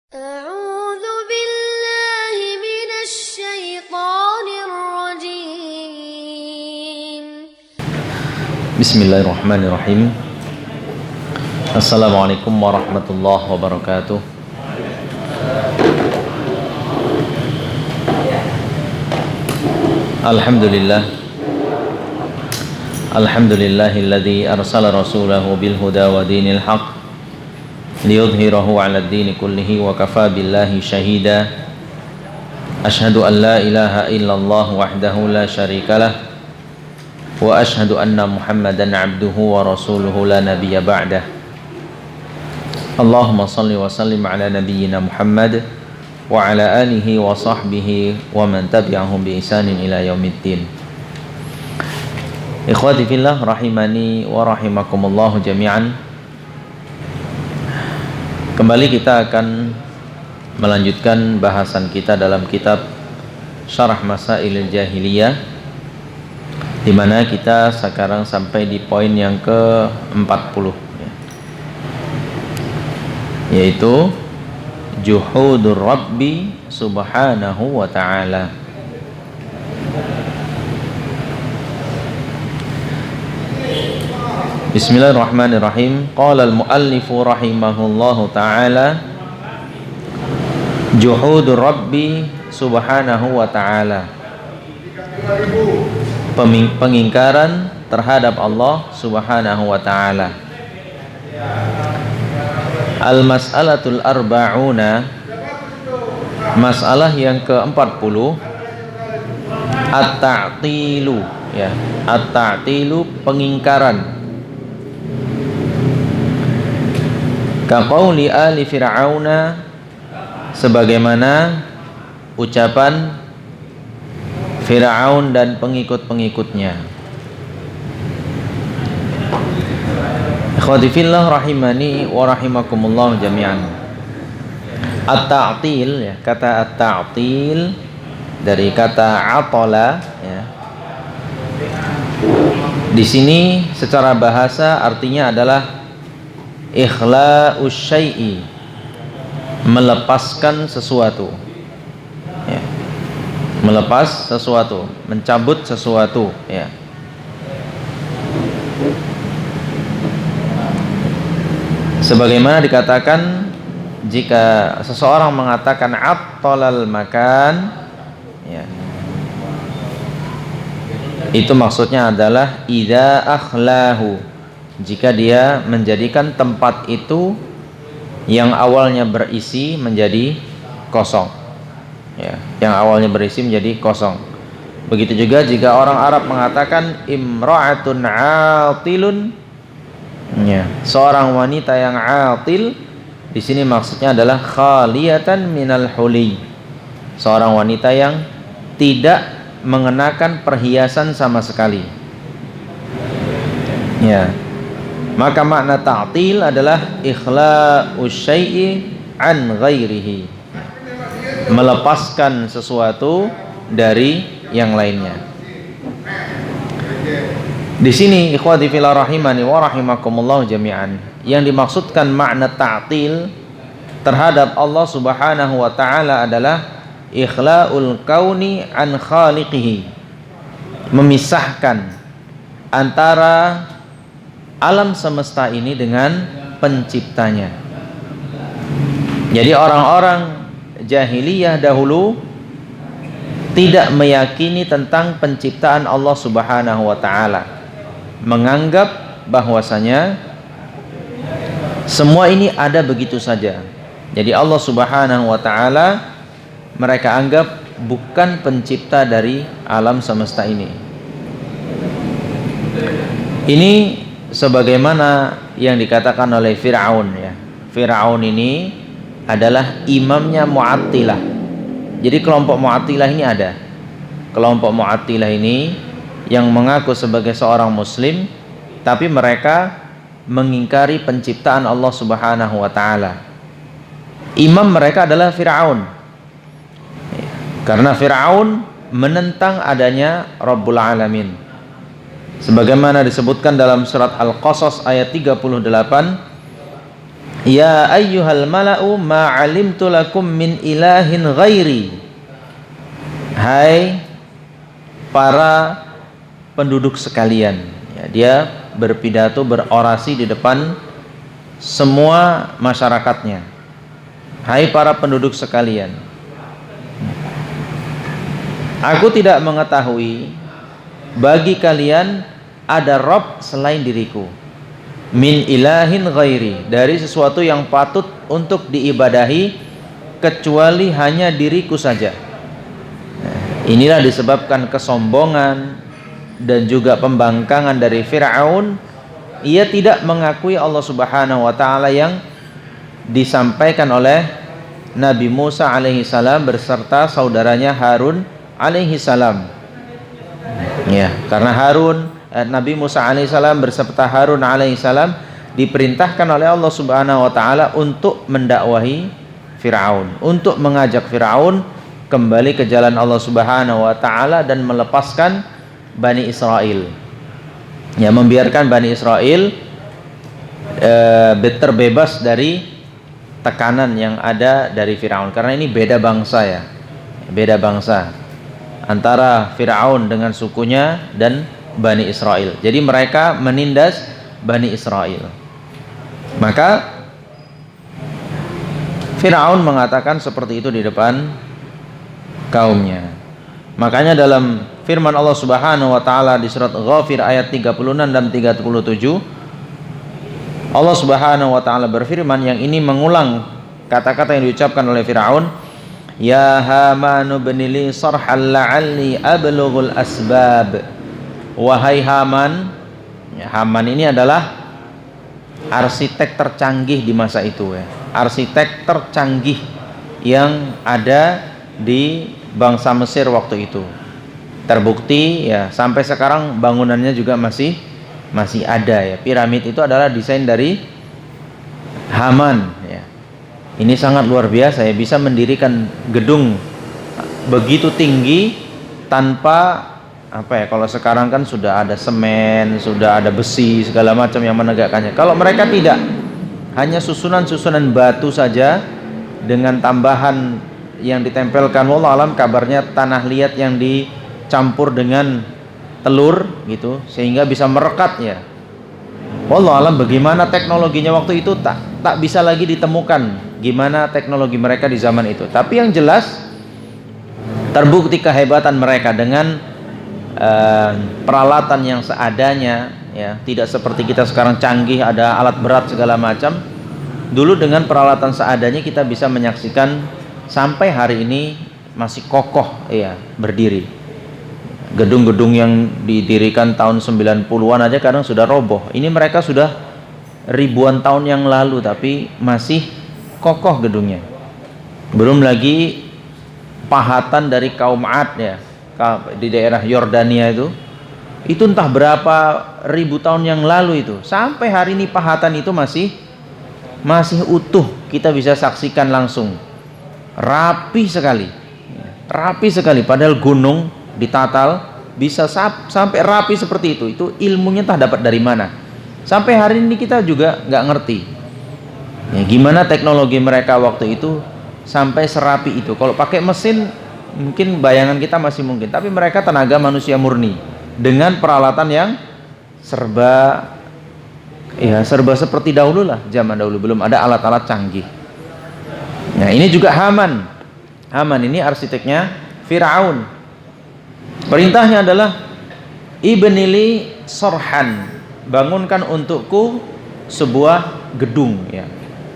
أعوذ بالله من الشيطان الرجيم. بسم الله الرحمن الرحيم. Assalamualaikum warahmatullahi wabarakatuh. Alhamdulillah. Alhamdulillahilladzi arsala rasulahu bil huda wa dinil haqq liyudhhirahu 'alad dini kullihi wa kafaa billahi shahida. Asyhadu an la ilaha illallah wahdahu la syarikalah wa asyhadu anna Muhammadan 'abduhu wa rasuluhu la nabiyya ba'dah. Allahumma shalli wa sallim ala nabiyyina Muhammad wa ala alihi wa sahbihi wa man tabi'ahum bi ihsanin ila yaumiddin. Ikhwati fillah rahimani wa rahimakumullah jami'an. Kembali kita akan melanjutkan bahasan kita dalam kitab Syarah Masailil Jahiliyah, di mana kita sekarang sampai di poin yang ke-40, yaitu juhudur Rabbi subhanahu wa ta'ala. Bismillahirrahmanirrahim. Qala al-muallifu rahimahullahu ta'ala juhudur Rabbi subhanahu wa ta'ala, pengingkaran terhadap Allah subhanahu wa ta'ala. Al-mas'alatul arba'una, masalah yang ke-40, at-ta'tilu, ya, at-ta'tilu, pengingkaran. Kaqauli ali fir'auna, sebagaimana ucapan Fir'aun dan pengikut-pengikutnya. Ikhwati fillah rahimani wa rahimakumullah jami'an. At-ta'til, ya, kata at-ta'til dari kata atala, ya. Di sini secara bahasa artinya adalah ikhla'us syai'i, melepaskan sesuatu, ya. Melepas sesuatu, mencabut sesuatu, ya. Sebagaimana dikatakan, jika seseorang mengatakan attalal makan, ya, itu maksudnya adalah idza akhlahu, jika dia menjadikan tempat itu yang awalnya berisi menjadi kosong, ya, yang awalnya berisi menjadi kosong. Begitu juga jika orang Arab mengatakan imra'atun 'atilun, ya, seorang wanita yang 'atil, di sini maksudnya adalah khaliyatan minal huli, seorang wanita yang tidak mengenakan perhiasan sama sekali, ya. Maka makna ta'til adalah ikhla'us syai'i an ghairihi, melepaskan sesuatu dari yang lainnya. Di sini ikhwati fillah rahimani wa rahimakumullah jami'an, yang dimaksudkan makna ta'til terhadap Allah subhanahu wa ta'ala adalah ikhla'ul kauni an khaliqihi, memisahkan antara alam semesta ini dengan penciptanya. Jadi orang-orang jahiliyah dahulu tidak meyakini tentang penciptaan Allah subhanahu wa ta'ala, menganggap bahwasanya semua ini ada begitu saja. Jadi Allah subhanahu wa ta'ala mereka anggap bukan pencipta dari alam semesta ini. Ini sebagaimana yang dikatakan oleh Fir'aun, ya. Fir'aun ini adalah imamnya Mu'attilah. Jadi kelompok Mu'attilah ini ada. Kelompok Mu'attilah ini yang mengaku sebagai seorang muslim, tapi mereka mengingkari penciptaan Allah subhanahu wa ta'ala. Imam mereka adalah Fir'aun, karena Fir'aun menentang adanya Rabbul Alamin. Sebagaimana disebutkan dalam surat Al-Qasas ayat 38, Ya ayyuhal mala'u ma 'alimtu lakum min ilahin ghairi. Hai para penduduk sekalian. Ya, dia berpidato, berorasi di depan semua masyarakatnya. Hai para penduduk sekalian, aku tidak mengetahui bagi kalian ada Rabb selain diriku. Min ilahin ghairi, dari sesuatu yang patut untuk diibadahi kecuali hanya diriku saja. Inilah disebabkan kesombongan dan juga pembangkangan dari Fir'aun. Ia tidak mengakui Allah Subhanahu wa ta'ala yang disampaikan oleh Nabi Musa alaihi salam berserta saudaranya Harun alaihi salam. Ya, karena Nabi Musa alaihissalam beserta Harun alaihissalam diperintahkan oleh Allah Subhanahu wa taala untuk mendakwahi Firaun, untuk mengajak Firaun kembali ke jalan Allah Subhanahu wa taala dan melepaskan Bani Israel. Ya, membiarkan Bani Israel terbebas dari tekanan yang ada dari Firaun, karena ini beda bangsa ya. Beda bangsa antara Firaun dengan sukunya dan Bani Israel. Jadi mereka menindas Bani Israel. Maka Firaun mengatakan seperti itu di depan kaumnya. Makanya dalam firman Allah Subhanahu wa taala di surat Ghafir ayat 36 dan 37, Allah Subhanahu wa taala berfirman, yang ini mengulang kata-kata yang diucapkan oleh Firaun, ya Haman ibnili sarhal la'alli ablughul asbab. Wahai Haman, ya, Haman ini adalah arsitek tercanggih di masa itu ya. Arsitek tercanggih yang ada di bangsa Mesir waktu itu. Terbukti ya sampai sekarang bangunannya juga masih ada ya. Piramid itu adalah desain dari Haman ya. Ini sangat luar biasa ya, bisa mendirikan gedung begitu tinggi tanpa kalau sekarang kan sudah ada semen, sudah ada besi segala macam yang menegakkannya. Kalau mereka tidak, hanya susunan-susunan batu saja dengan tambahan yang ditempelkan, wallahu alam kabarnya tanah liat yang dicampur dengan telur gitu sehingga bisa merekat ya. Wallahu alam bagaimana teknologinya waktu itu tak bisa lagi ditemukan gimana teknologi mereka di zaman itu. Tapi yang jelas terbukti kehebatan mereka dengan peralatan yang seadanya ya, tidak seperti kita sekarang canggih ada alat berat segala macam. Dulu dengan peralatan seadanya kita bisa menyaksikan sampai hari ini masih kokoh ya berdiri. Gedung-gedung yang didirikan tahun 90-an aja kadang sudah roboh. Ini mereka sudah ribuan tahun yang lalu tapi masih kokoh gedungnya. Belum lagi pahatan dari kaum Ad ya, di daerah Yordania itu entah berapa ribu tahun yang lalu itu, sampai hari ini pahatan itu masih utuh, kita bisa saksikan langsung, rapi sekali, padahal gunung ditatal bisa sampai rapi seperti itu ilmunya entah dapat dari mana, sampai hari ini kita juga nggak ngerti ya, gimana teknologi mereka waktu itu sampai serapi itu. Kalau pakai mesin mungkin bayangan kita masih mungkin, tapi mereka tenaga manusia murni dengan peralatan yang serba seperti dahulu lah, zaman dahulu belum ada alat-alat canggih. Nah ini juga Haman ini arsiteknya Firaun. Perintahnya adalah ibnili sorhan, bangunkan untukku sebuah gedung ya,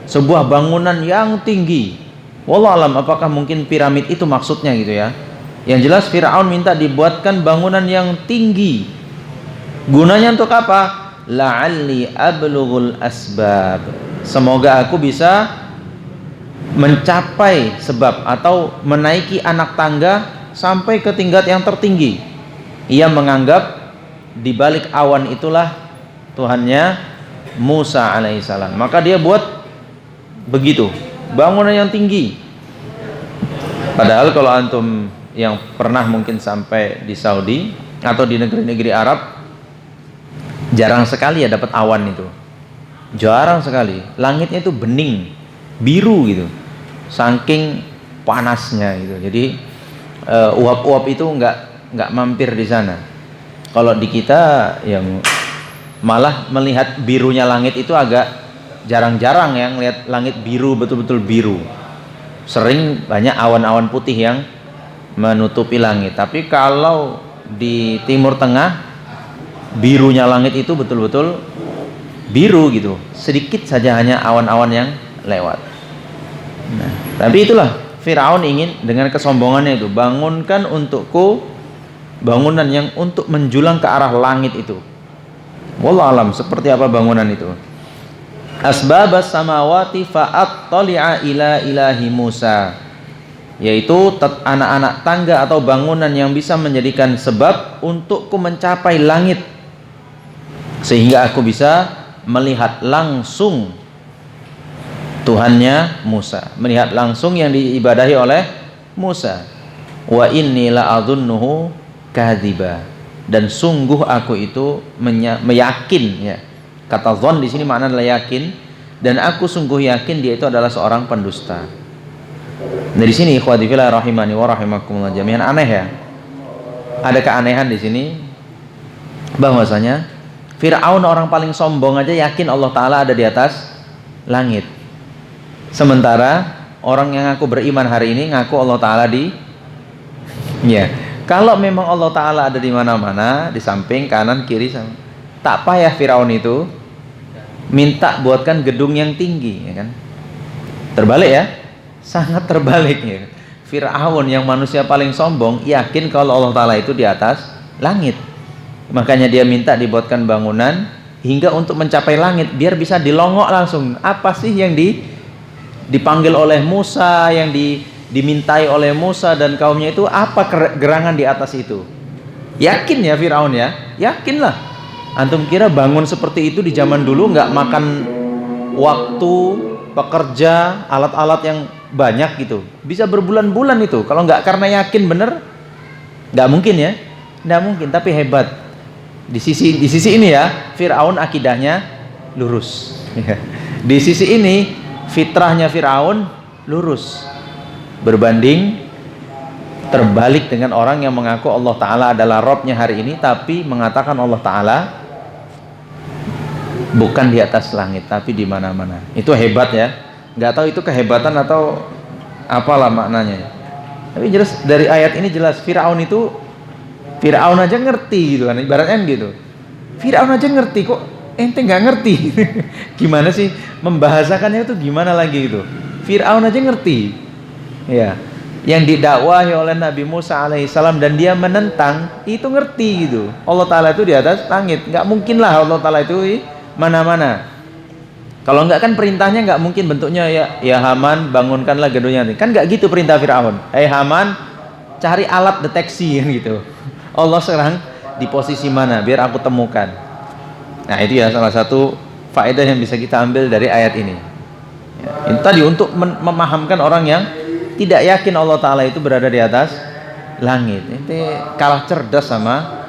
sebuah bangunan yang tinggi. Wallahu alam apakah mungkin piramid itu maksudnya gitu ya. Yang jelas Firaun minta dibuatkan bangunan yang tinggi. Gunanya untuk apa? La'alli ablughul asbab. Semoga aku bisa mencapai sebab atau menaiki anak tangga sampai ke tingkat yang tertinggi. Ia menganggap di balik awan itulah Tuhannya Musa alaihissalam. Maka dia buat begitu, bangunan yang tinggi. Padahal kalau antum yang pernah mungkin sampai di Saudi atau di negeri-negeri Arab, jarang sekali ya dapat awan itu. Jarang sekali. Langitnya itu bening, biru gitu. Saking panasnya gitu. Jadi uap-uap itu nggak mampir di sana. Kalau di kita yang malah melihat birunya langit itu agak jarang-jarang ya, ngelihat langit biru, betul-betul biru. Sering banyak awan-awan putih yang menutupi langit. Tapi kalau di Timur Tengah, birunya langit itu betul-betul biru gitu. Sedikit saja hanya awan-awan yang lewat. Nah, tapi itulah Firaun ingin dengan kesombongannya itu, bangunkan untukku bangunan yang untuk menjulang ke arah langit itu. Wallahu alam seperti apa bangunan itu. Asbabas samawati fa'attali'a ila ilahi Musa, yaitu anak-anak tangga atau bangunan yang bisa menjadikan sebab untukku mencapai langit, sehingga aku bisa melihat langsung Tuhannya Musa, melihat langsung yang diibadahi oleh Musa. Wa inni la'adhunnuhu kadziba, dan sungguh aku itu meyakin ya. Kata zon di sini makna adalah yakin, dan aku sungguh yakin dia itu adalah seorang pendusta. Nah di sini ikhwati fillah rahimani wa rahimakumullah jami'an, aneh ya. Ada keanehan di sini bahwasanya Firaun orang paling sombong aja yakin Allah Ta'ala ada di atas langit. Sementara orang yang ngaku beriman hari ini ngaku Allah Ta'ala di ya. Kalau memang Allah Ta'ala ada di mana-mana, di samping, kanan, kiri, sama, tak payah Firaun itu minta buatkan gedung yang tinggi, ya kan? Terbalik ya, sangat terbalik ya. Firaun yang manusia paling sombong yakin kalau Allah Ta'ala itu di atas langit, makanya dia minta dibuatkan bangunan hingga untuk mencapai langit biar bisa dilongok langsung. Apa sih yang dipanggil oleh Musa, yang dimintai oleh Musa dan kaumnya itu, apa gerangan di atas itu? Yakin ya Firaun ya, yakinlah. Antum kira bangun seperti itu di zaman dulu nggak makan waktu, pekerja, alat-alat yang banyak gitu, bisa berbulan-bulan itu. Kalau nggak karena yakin bener, nggak mungkin ya, nggak mungkin. Tapi hebat di sisi ini ya, Firaun akidahnya lurus. Di sisi ini fitrahnya Firaun lurus, berbanding terbalik dengan orang yang mengaku Allah Ta'ala adalah Robnya hari ini, tapi mengatakan Allah Ta'ala bukan di atas langit tapi di mana-mana. Itu hebat ya. Nggak tahu itu kehebatan atau apalah maknanya. Tapi jelas dari ayat ini jelas Firaun aja ngerti gitu kan, ibaratnya gitu. Firaun aja ngerti, kok ente nggak ngerti? Gimana sih membahasakannya itu, gimana lagi itu? Firaun aja ngerti. Ya, yang didakwahi oleh Nabi Musa alaihissalam dan dia menentang itu ngerti gitu. Allah Ta'ala itu di atas langit, nggak mungkin lah Allah Ta'ala itu mana-mana. Kalau nggak kan perintahnya nggak mungkin bentuknya ya Haman bangunkanlah gedungnya. Kan nggak gitu perintah Firaun. Haman cari alat deteksi kan gitu. Allah sekarang di posisi mana biar aku temukan. Nah itu ya salah satu faedah yang bisa kita ambil dari ayat ini. Ya, ini tadi untuk memahamkan orang yang tidak yakin Allah Ta'ala itu berada di atas langit. Itu kalah cerdas sama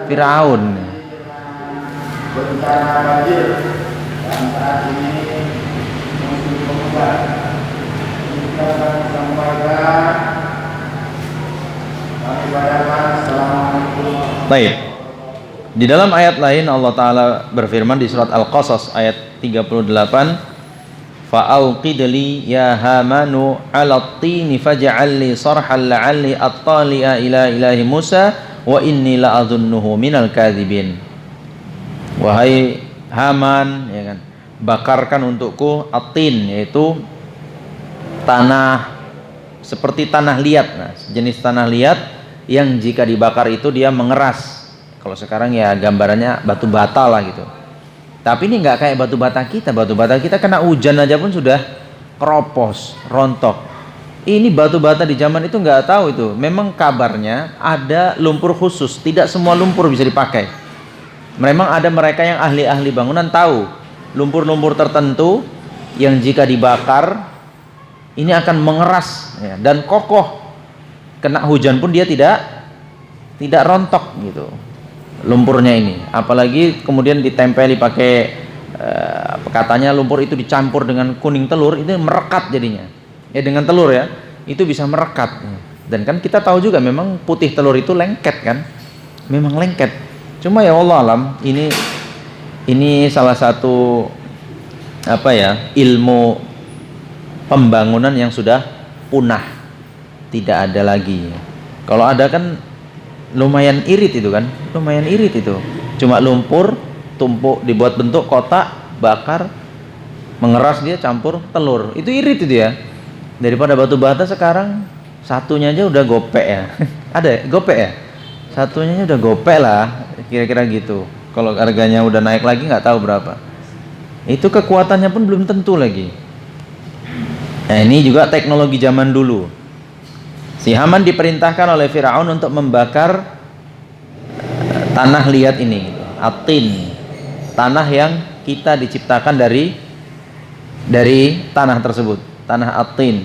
Firaun. Baik. Di dalam ayat lain Allah Ta'ala berfirman di surat Al-Qasas ayat 38, fa'auqid li ya hamanu 'ala at-tini faj'al li sarhan la'alli attali'a ila ilahi Musa wa inni la'adhunnuhu minal kadhibin. Wahai Haman, ya kan, bakarkan untukku at-tin, yaitu tanah seperti tanah liat, nah, jenis tanah liat yang jika dibakar itu dia mengeras. Kalau sekarang ya gambarannya batu bata lah gitu. Tapi ini nggak kayak batu bata kita. Batu bata kita kena hujan aja pun sudah keropos, rontok. Ini batu bata di zaman itu nggak tahu itu. Memang kabarnya ada lumpur khusus. Tidak semua lumpur bisa dipakai. Memang ada mereka yang ahli-ahli bangunan tahu lumpur-lumpur tertentu yang jika dibakar ini akan mengeras ya, dan kokoh. Kena hujan pun dia tidak rontok gitu lumpurnya ini. Apalagi kemudian ditempeli pakai katanya lumpur itu dicampur dengan kuning telur itu merekat jadinya. Ya dengan telur ya, itu bisa merekat. Dan kan kita tahu juga memang putih telur itu lengket kan, memang lengket. Cuma ya Allah alam, ini salah satu ilmu pembangunan yang sudah punah, tidak ada lagi. Kalau ada kan lumayan irit itu kan, lumayan irit itu. Cuma lumpur tumpuk dibuat bentuk kotak, bakar, mengeras dia campur telur, itu irit itu ya. Daripada batu bata sekarang satunya aja udah gopek ya. Ada gopek ya, satunya aja udah gopek lah, kira-kira gitu. Kalau harganya udah naik lagi nggak tahu berapa. Itu kekuatannya pun belum tentu lagi. Nah ini juga teknologi zaman dulu. Si Haman diperintahkan oleh Firaun untuk membakar tanah liat ini, atin, tanah yang kita diciptakan dari tanah tersebut, tanah atin.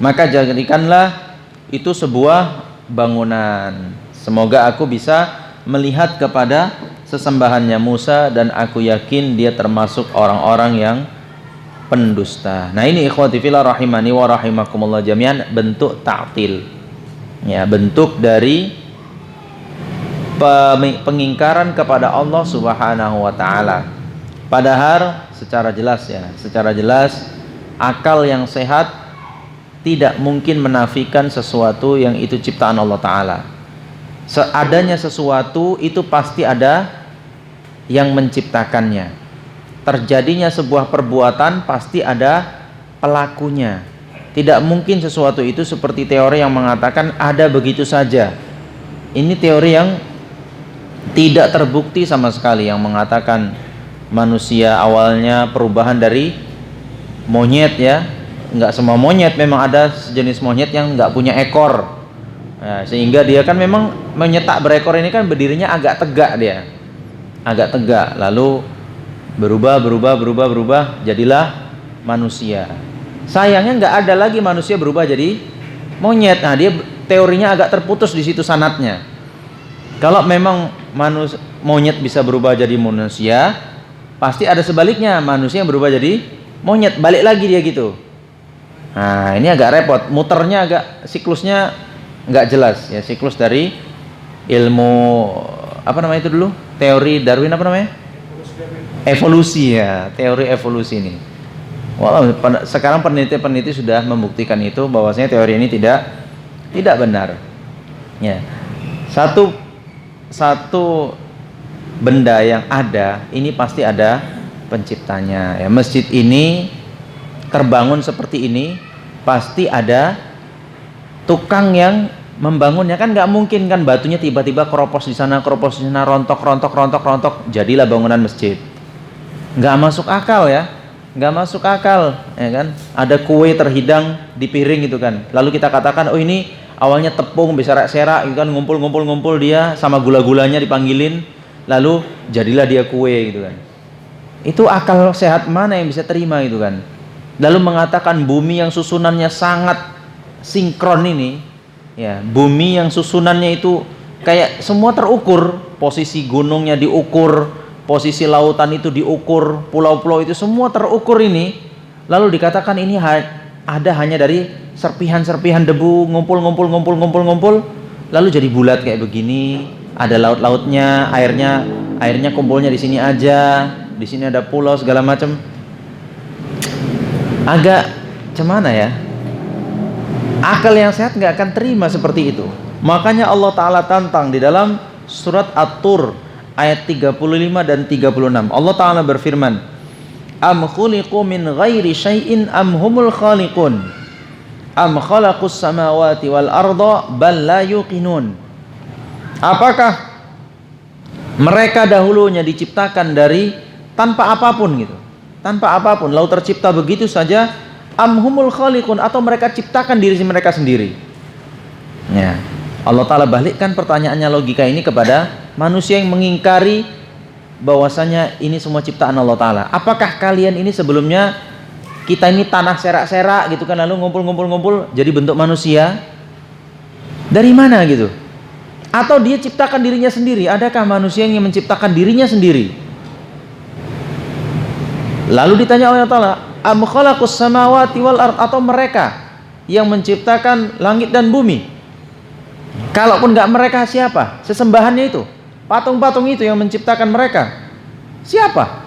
Maka jadikanlah itu sebuah bangunan. Semoga aku bisa melihat kepada sesembahannya Musa dan aku yakin dia termasuk orang-orang yang pendusta. Nah ini ikhwati fillah rahimani wa rahimakumullah jami'an, bentuk ta'til. Ya, bentuk dari pengingkaran kepada Allah Subhanahu wa taala. Padahal secara jelas akal yang sehat tidak mungkin menafikan sesuatu yang itu ciptaan Allah taala. Seadanya sesuatu itu pasti ada yang menciptakannya. Terjadinya sebuah perbuatan pasti ada pelakunya. Tidak mungkin sesuatu itu seperti teori yang mengatakan ada begitu saja. Ini teori yang tidak terbukti sama sekali, yang mengatakan manusia awalnya perubahan dari monyet ya. Enggak semua monyet, memang ada sejenis monyet yang enggak punya ekor. Nah, sehingga dia kan memang menyetak berekor ini kan berdirinya agak tegak dia. Agak tegak, lalu berubah, jadilah manusia. Sayangnya nggak ada lagi manusia berubah jadi monyet. Nah dia teorinya agak terputus di situ sanatnya. Kalau memang monyet bisa berubah jadi manusia, pasti ada sebaliknya, manusia yang berubah jadi monyet, balik lagi dia gitu. Nah ini agak repot, muternya agak, siklusnya nggak jelas ya, siklus dari ilmu apa namanya itu dulu, teori Darwin apa namanya? Evolusi ya, teori evolusi ini. Walau sekarang peneliti sudah membuktikan itu, bahwasanya teori ini tidak benar. Ya, satu benda yang ada ini pasti ada penciptanya. Ya, masjid ini terbangun seperti ini pasti ada tukang yang membangunnya. Kan nggak mungkin kan batunya tiba-tiba keropos di sana, rontok, jadilah bangunan masjid. Nggak masuk akal ya, nggak masuk akal ya kan. Ada kue terhidang di piring gitu kan, lalu kita katakan oh ini awalnya tepung berserak-serak gitu kan, ngumpul dia sama gula-gulanya dipanggilin, lalu jadilah dia kue gitu kan. Itu akal sehat mana yang bisa terima itu kan. Lalu mengatakan bumi yang susunannya sangat sinkron ini ya, bumi yang susunannya itu kayak semua terukur, posisi gunungnya diukur, posisi lautan itu diukur, pulau-pulau itu semua terukur ini. Lalu dikatakan ini ada hanya dari serpihan-serpihan debu, ngumpul, lalu jadi bulat kayak begini. Ada laut-lautnya, airnya kumpulnya di sini aja, di sini ada pulau segala macam. Agak cemana ya? Akal yang sehat nggak akan terima seperti itu. Makanya Allah Ta'ala tantang di dalam surat At-Tur ayat 35 dan 36. Allah Ta'ala berfirman, Am khuliqu min ghairi syai'in am humul khaliqun am khalaqus samawati wal arda bal la yuqinun. Apakah mereka dahulunya diciptakan dari tanpa apapun gitu, tanpa apapun, lalu tercipta begitu saja, am humul khaliqun, atau mereka ciptakan diri mereka sendiri. Ya, Allah Ta'ala balikkan pertanyaannya logika ini kepada manusia yang mengingkari bahwasanya ini semua ciptaan Allah Ta'ala. Apakah kalian ini sebelumnya, kita ini tanah serak-serak gitu kan, lalu ngumpul jadi bentuk manusia? Dari mana gitu? Atau dia ciptakan dirinya sendiri? Adakah manusia yang menciptakan dirinya sendiri? Lalu ditanya oleh Allah Ta'ala, am khalaqus samawati wal ard, atau mereka yang menciptakan langit dan bumi? Kalaupun nggak mereka, siapa? Sesembahannya itu, patung-patung itu yang menciptakan mereka, siapa?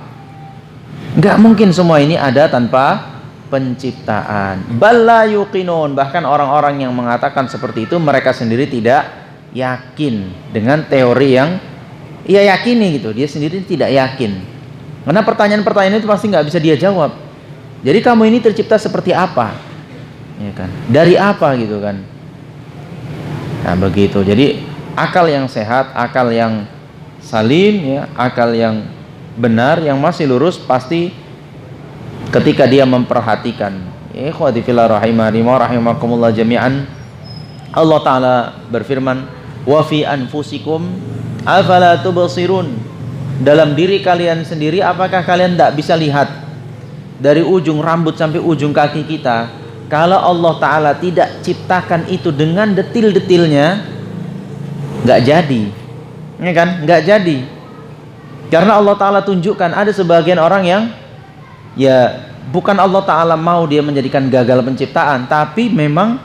Nggak mungkin semua ini ada tanpa penciptaan. Bala yuqinun, bahkan orang-orang yang mengatakan seperti itu mereka sendiri tidak yakin dengan teori yang ia yakini gitu. Dia sendiri tidak yakin. Karena pertanyaan-pertanyaan itu pasti nggak bisa dia jawab. Jadi kamu ini tercipta seperti apa? Ya kan? Dari apa gitu kan? Nah begitu. Jadi akal yang sehat, akal yang salim, ya, akal yang benar, yang masih lurus, pasti ketika dia memperhatikan. Ya ikhwati fillah rahimani wa rahimakumullah jami'an. Allah Ta'ala berfirman, wa fi anfusikum afala tubsirun. Dalam diri kalian sendiri, apakah kalian tidak bisa lihat? Dari ujung rambut sampai ujung kaki kita, kalau Allah Ta'ala tidak ciptakan itu dengan detil-detilnya, nggak jadi, ya kan? Nggak jadi. Karena Allah Ta'ala tunjukkan ada sebagian orang yang ya bukan Allah Ta'ala mau dia menjadikan gagal penciptaan, tapi memang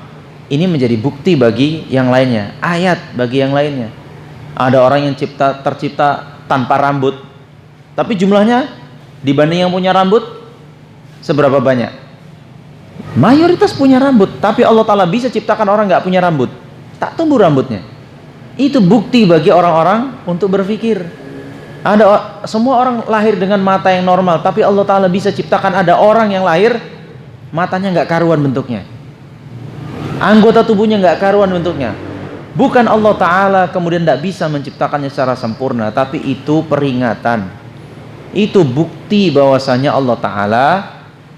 ini menjadi bukti bagi yang lainnya, ayat bagi yang lainnya. Ada orang yang tercipta tanpa rambut, tapi jumlahnya dibanding yang punya rambut seberapa banyak? Mayoritas punya rambut, tapi Allah Ta'ala bisa ciptakan orang nggak punya rambut, tak tumbuh rambutnya. Itu bukti bagi orang-orang untuk berpikir. Ada semua orang lahir dengan mata yang normal, tapi Allah Ta'ala bisa ciptakan ada orang yang lahir matanya nggak karuan bentuknya, anggota tubuhnya nggak karuan bentuknya. Bukan Allah Ta'ala kemudian tidak bisa menciptakannya secara sempurna, tapi itu peringatan, itu bukti bahwasanya Allah Ta'ala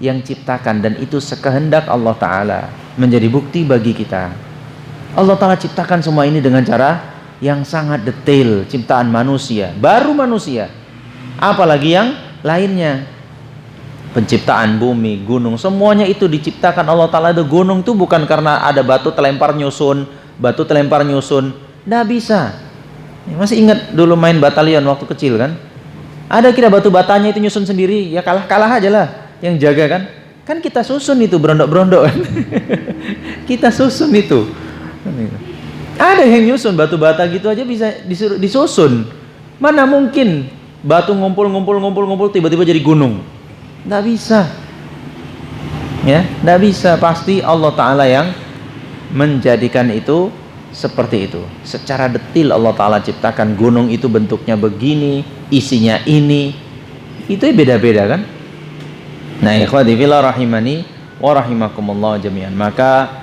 yang ciptakan, dan itu sekehendak Allah Ta'ala, menjadi bukti bagi kita. Allah Ta'ala ciptakan semua ini dengan cara yang sangat detail, ciptaan manusia, baru manusia, apalagi yang lainnya. Penciptaan bumi, gunung, semuanya itu diciptakan Allah Ta'ala. Ada gunung itu bukan karena ada batu terlempar nyusun, nggak bisa. Masih ingat dulu main batalion waktu kecil kan? Ada kira batu batanya itu nyusun sendiri, ya kalah aja lah yang jaga kan kita susun itu berondok-berondok kan. Kita susun itu. Ada yang nyusun batu bata gitu aja bisa disusun. Mana mungkin batu ngumpul tiba-tiba jadi gunung? Nggak bisa. Ya, nggak bisa. Pasti Allah Ta'ala yang menjadikan itu seperti itu. Secara detil Allah Ta'ala ciptakan gunung itu bentuknya begini, isinya ini. Itu beda-beda kan? Nah, ikhwati fillah rahimani wa rahimakumullah jami'an. Maka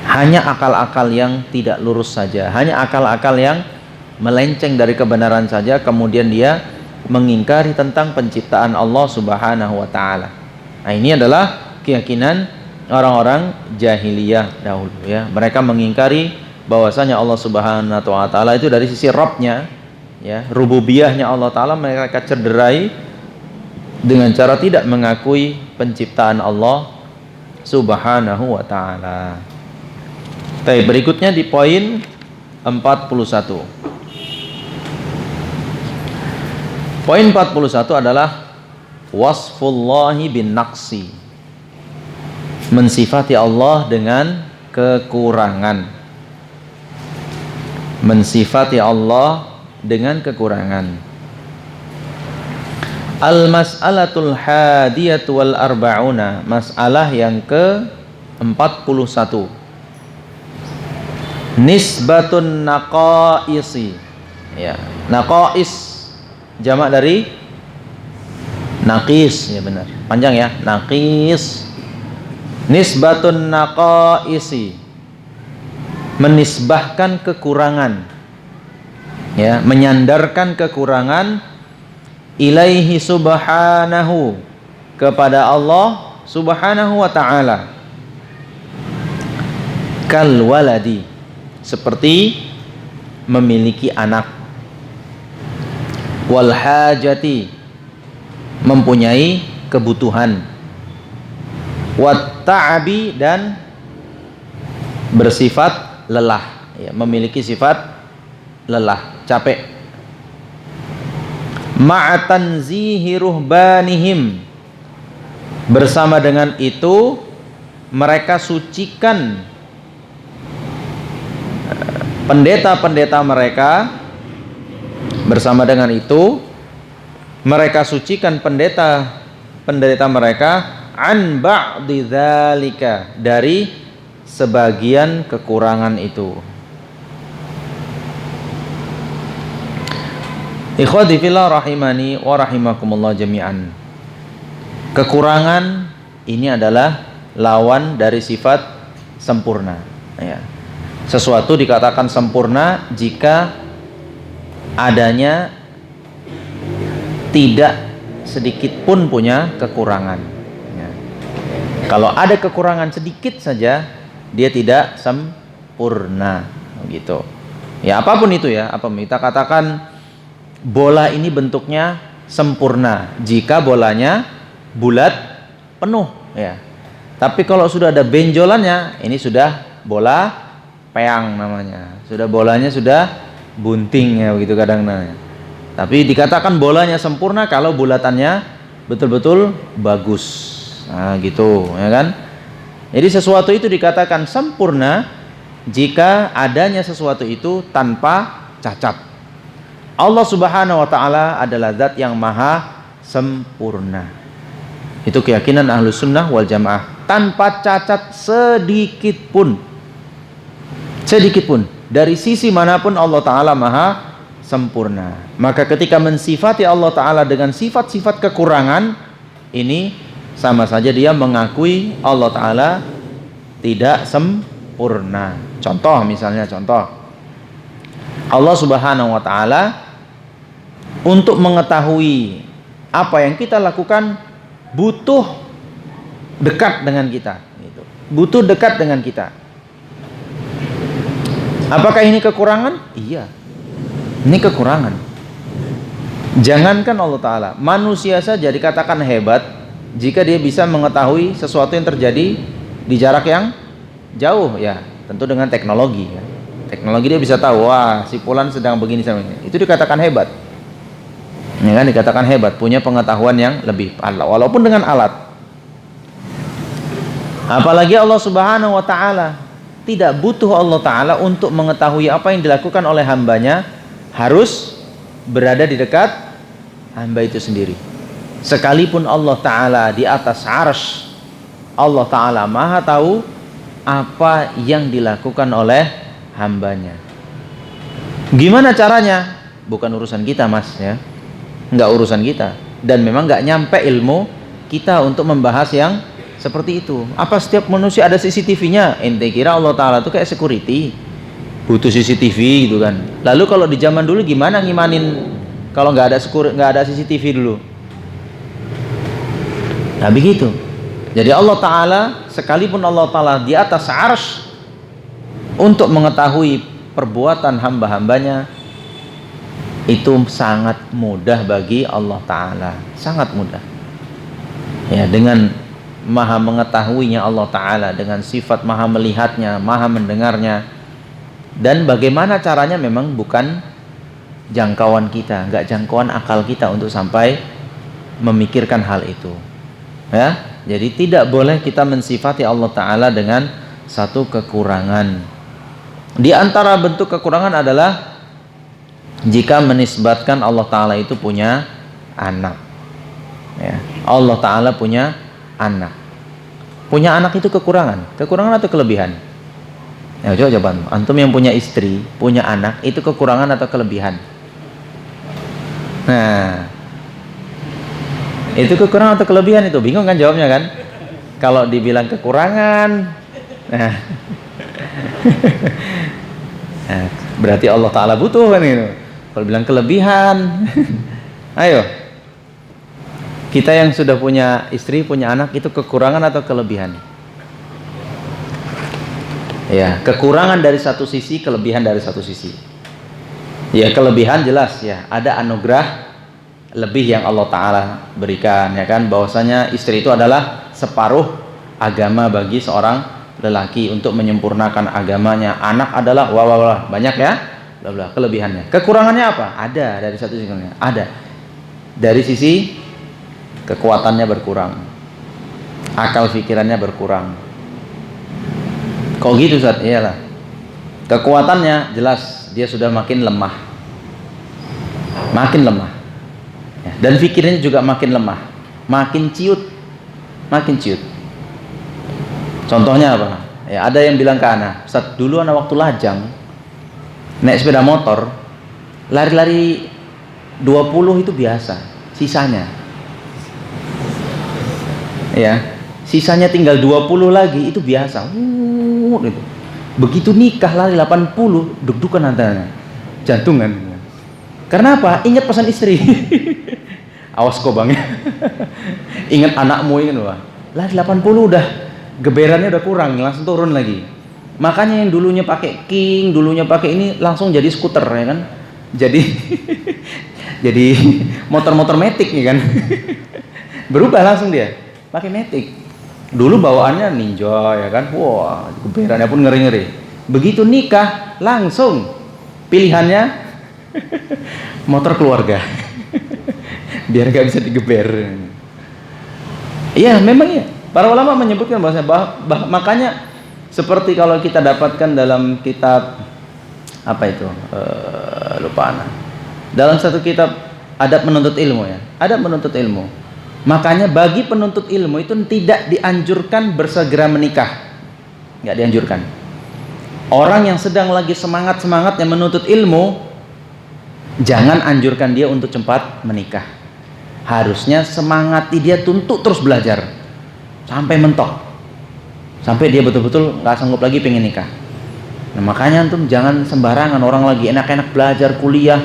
hanya akal-akal yang tidak lurus saja, hanya akal-akal yang melenceng dari kebenaran saja, kemudian dia mengingkari tentang penciptaan Allah Subhanahu wa Ta'ala. Nah, ini adalah keyakinan orang-orang jahiliyah dahulu, ya. Mereka mengingkari bahwasanya Allah Subhanahu wa Ta'ala itu dari sisi Rabbnya, ya, rububiyahnya Allah Ta'ala mereka cederai dengan cara tidak mengakui penciptaan Allah Subhanahu wa Ta'ala. Baik, berikutnya di poin 41. Poin 41 adalah wasfullahi bin naqsi, mensifati Allah dengan kekurangan. Mensifati Allah dengan kekurangan. Al-mas'alatul hadiyatu wal arba'una, masalah yang ke-41. Nisbatun naqaisi. Ya, naqais jamak dari naqis, ya benar. Panjang ya, naqis. Nisbatun naqaisi, menisbahkan kekurangan, ya, menyandarkan kekurangan, ilaihi subhanahu, kepada Allah Subhanahu wa Ta'ala. Kal waladi, seperti memiliki anak. Wal hajati, mempunyai kebutuhan. Wat ta'abi, dan bersifat lelah, ya, memiliki sifat lelah, capek. ma'atanzihi ruhbanihim, bersama dengan itu mereka sucikan pendeta-pendeta mereka. Bersama dengan itu mereka sucikan pendeta mereka an ba'di dzalika, dari sebagian kekurangan itu. Ikhwati fillah rahimani wa rahimakumullah jami'an. Kekurangan ini adalah lawan dari sifat sempurna, ya. Sesuatu dikatakan sempurna jika adanya tidak sedikit pun punya kekurangan, ya. Kalau ada kekurangan sedikit saja, dia tidak sempurna, gitu. Ya, apapun itu ya, apa kita katakan bola ini bentuknya sempurna jika bolanya bulat penuh, ya. Tapi kalau sudah ada benjolannya, ini sudah bola peang namanya. Sudah bolanya sudah bunting, ya, begitu kadang namanya. Tapi dikatakan bolanya sempurna kalau bulatannya betul-betul bagus. Nah, gitu, ya kan? Jadi sesuatu itu dikatakan sempurna jika adanya sesuatu itu tanpa cacat. Allah Subhanahu wa ta'ala adalah zat yang maha sempurna. Itu keyakinan Ahlus Sunnah wal Jamaah, tanpa cacat sedikit pun. Sedikit pun, dari sisi manapun Allah Ta'ala maha sempurna. Maka ketika mensifati Allah Ta'ala dengan sifat-sifat kekurangan, ini sama saja dia mengakui Allah Ta'ala tidak sempurna. Contoh misalnya, Allah Subhanahu wa ta'ala untuk mengetahui apa yang kita lakukan butuh dekat dengan kita, gitu. Butuh dekat dengan kita. Apakah ini kekurangan? Iya, ini kekurangan. Jangankan Allah Ta'ala, manusia saja dikatakan hebat jika dia bisa mengetahui sesuatu yang terjadi di jarak yang jauh, ya, tentu dengan teknologi, ya. Teknologi dia bisa tahu, wah si fulan sedang begini sama ini. Itu dikatakan hebat, ya kan? Dikatakan hebat, punya pengetahuan yang lebih, walaupun dengan alat. Apalagi Allah Subhanahu wa ta'ala, tidak butuh Allah Ta'ala untuk mengetahui apa yang dilakukan oleh hambanya, harus berada di dekat hamba itu sendiri. Sekalipun Allah Ta'ala di atas arsy, Allah Ta'ala maha tahu apa yang dilakukan oleh hambanya. Gimana caranya? Bukan urusan kita, mas, ya. Nggak urusan kita. Dan memang nggak nyampe ilmu kita untuk membahas yang seperti itu. Apa setiap manusia ada CCTV-nya? Ente kira Allah Ta'ala itu kayak security, butuh CCTV gitu kan. Lalu kalau di zaman dulu gimana ngimanin kalau nggak ada CCTV dulu? Nah begitu. Jadi Allah Ta'ala, sekalipun Allah Ta'ala di atas arsy, untuk mengetahui perbuatan hamba-hambanya itu sangat mudah bagi Allah Ta'ala, sangat mudah, ya. Dengan maha mengetahuinya Allah Ta'ala, dengan sifat maha melihatnya, maha mendengarnya, dan bagaimana caranya memang bukan jangkauan kita, nggak jangkauan akal kita untuk sampai memikirkan hal itu, ya. Jadi tidak boleh kita mensifati Allah Ta'ala dengan satu kekurangan. Di antara bentuk kekurangan adalah jika menisbatkan Allah Ta'ala itu punya anak, ya. Allah Ta'ala punya anak. Punya anak itu kekurangan atau kelebihan? Ya, coba antum yang punya istri, punya anak, itu kekurangan atau kelebihan? Nah, itu kekurangan atau kelebihan? Itu bingung kan jawabnya kan? Kalau dibilang kekurangan, nah, nah, berarti Allah Ta'ala butuh kan itu. Kalau bilang kelebihan, ayo, kita yang sudah punya istri, punya anak, itu kekurangan atau kelebihan? Ya, kekurangan dari satu sisi, kelebihan dari satu sisi. Ya, kelebihan jelas, ya, ada anugerah lebih yang Allah Ta'ala berikan, ya kan, bahwasanya istri itu adalah separuh agama bagi seorang lelaki untuk menyempurnakan agamanya. Anak adalah wah banyak, ya, kelebihannya. Kekurangannya apa? Ada dari satu sisi, ada. Dari sisi kekuatannya berkurang, akal pikirannya berkurang. Kok gitu Ustaz? Iyalah, kekuatannya jelas dia sudah makin lemah, ya, dan pikirannya juga makin lemah, makin ciut. Contohnya apa? Ya, ada yang bilang ke ana, Ustaz, dulu ana waktu lajang naik sepeda motor, lari-lari 20 itu biasa, sisanya ya, sisanya tinggal 20 lagi itu biasa. Gitu. Begitu nikah lari 80, deg-degan antara jantungan. Karena apa? Ingat pesan istri. Awas kok bang. Ingat anakmu, ingat wah. Lari 80 udah geberannya udah kurang, langsung turun lagi. Makanya yang dulunya pakai king, dulunya pakai ini langsung jadi skuter ya kan. Jadi jadi motor-motor matic ya kan. Berubah langsung dia pakai matic. Dulu bawaannya Ninja ya kan. Wah, geberannya pun ngeri-ngeri. Begitu nikah langsung pilihannya motor keluarga. Biar gak bisa digeber. Iya, memang ya. Para ulama menyebutkan bahwasanya makanya seperti kalau kita dapatkan dalam kitab apa itu? Lupa anak. Dalam satu kitab adab menuntut ilmu ya. Adab menuntut ilmu. Makanya bagi penuntut ilmu itu tidak dianjurkan bersegera menikah. Enggak dianjurkan. Orang yang sedang lagi semangat-semangatnya menuntut ilmu, jangan anjurkan dia untuk cepat menikah. Harusnya semangati dia tuntut terus belajar sampai mentok, sampai dia betul-betul nggak sanggup lagi pengen nikah. Nah makanya antum jangan sembarangan, orang lagi enak-enak belajar kuliah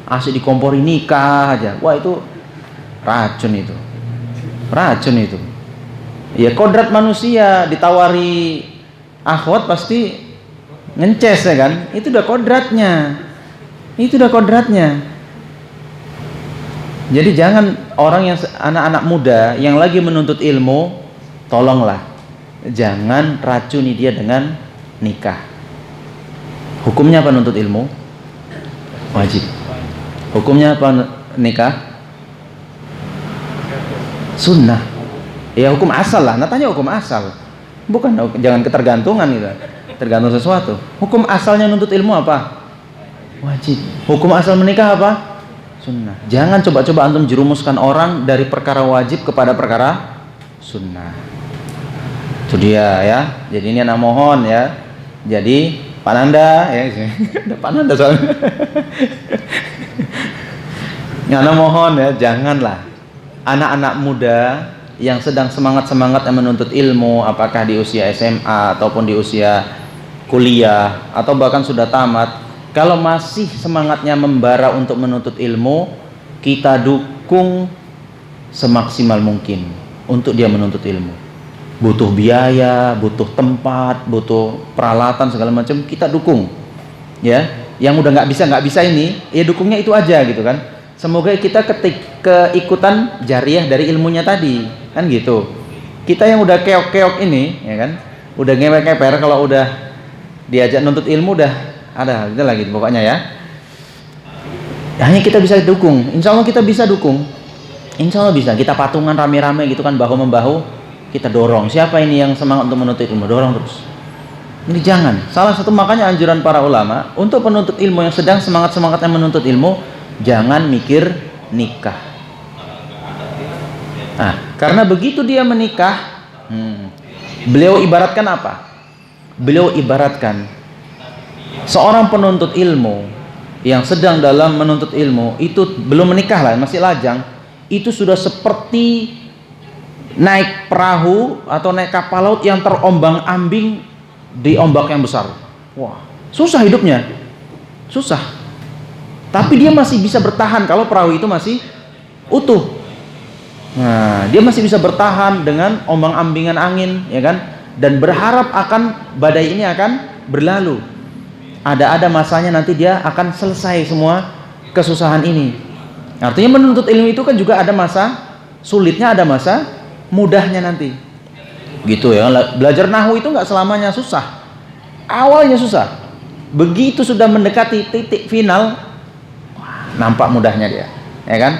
asik dikompori nikah aja. Wah itu racun itu. Ya kodrat manusia, ditawari akhwat pasti ngences ya kan. Itu udah kodratnya. Jadi jangan orang yang anak-anak muda yang lagi menuntut ilmu, tolonglah jangan racuni dia dengan nikah. Hukumnya apa nuntut ilmu? Wajib. Hukumnya apa nikah? Sunnah. Ya hukum asal lah. Natanya hukum asal. Bukan, jangan ketergantungan gitu. Tergantung sesuatu. Hukum asalnya nuntut ilmu apa? Wajib. Hukum asal menikah apa? Sunnah. Jangan coba-coba antum jerumuskan orang dari perkara wajib kepada perkara sunnah. Itu dia ya. Jadi ini anak mohon ya. Jadi Pak Nanda ya. Ada Pak Nanda soalnya. Anak mohon ya, janganlah anak-anak muda yang sedang semangat-semangatnya menuntut ilmu, apakah di usia SMA ataupun di usia kuliah atau bahkan sudah tamat, kalau masih semangatnya membara untuk menuntut ilmu, kita dukung semaksimal mungkin untuk dia menuntut ilmu. Butuh biaya, butuh tempat, butuh peralatan segala macam, kita dukung. Ya, yang udah nggak bisa ini, ya dukungnya itu aja gitu kan. Semoga kita keikutan jariah dari ilmunya tadi, kan gitu. Kita yang udah keok-keok ini, ya kan, udah ngeper-ngeper, kalau udah diajak nuntut ilmu udah ada gitu lagi pokoknya ya. Hanya kita bisa dukung, insya Allah kita bisa dukung, insya Allah bisa. Kita patungan rame-rame gitu kan, bahu membahu, kita dorong. Siapa ini yang semangat untuk menuntut ilmu, dorong terus. Ini jangan. Salah satu makanya anjuran para ulama untuk penuntut ilmu yang sedang semangat-semangatnya menuntut ilmu, jangan mikir nikah. Nah, karena begitu dia menikah, beliau ibaratkan apa? Beliau ibaratkan seorang penuntut ilmu yang sedang dalam menuntut ilmu itu belum menikah lah, masih lajang, itu sudah seperti naik perahu atau naik kapal laut yang terombang-ambing di ombak yang besar. Wah, susah hidupnya, susah. Tapi dia masih bisa bertahan kalau perahu itu masih utuh. Nah, dia masih bisa bertahan dengan ombang-ambingan angin, ya kan? Dan berharap akan badai ini akan berlalu. Ada masanya nanti dia akan selesai semua kesusahan ini. Artinya menuntut ilmu itu kan juga ada masa sulitnya, ada masa mudahnya nanti. Gitu ya. Belajar nahwu itu nggak selamanya susah. Awalnya susah. Begitu sudah mendekati titik final, nampak mudahnya dia, ya kan?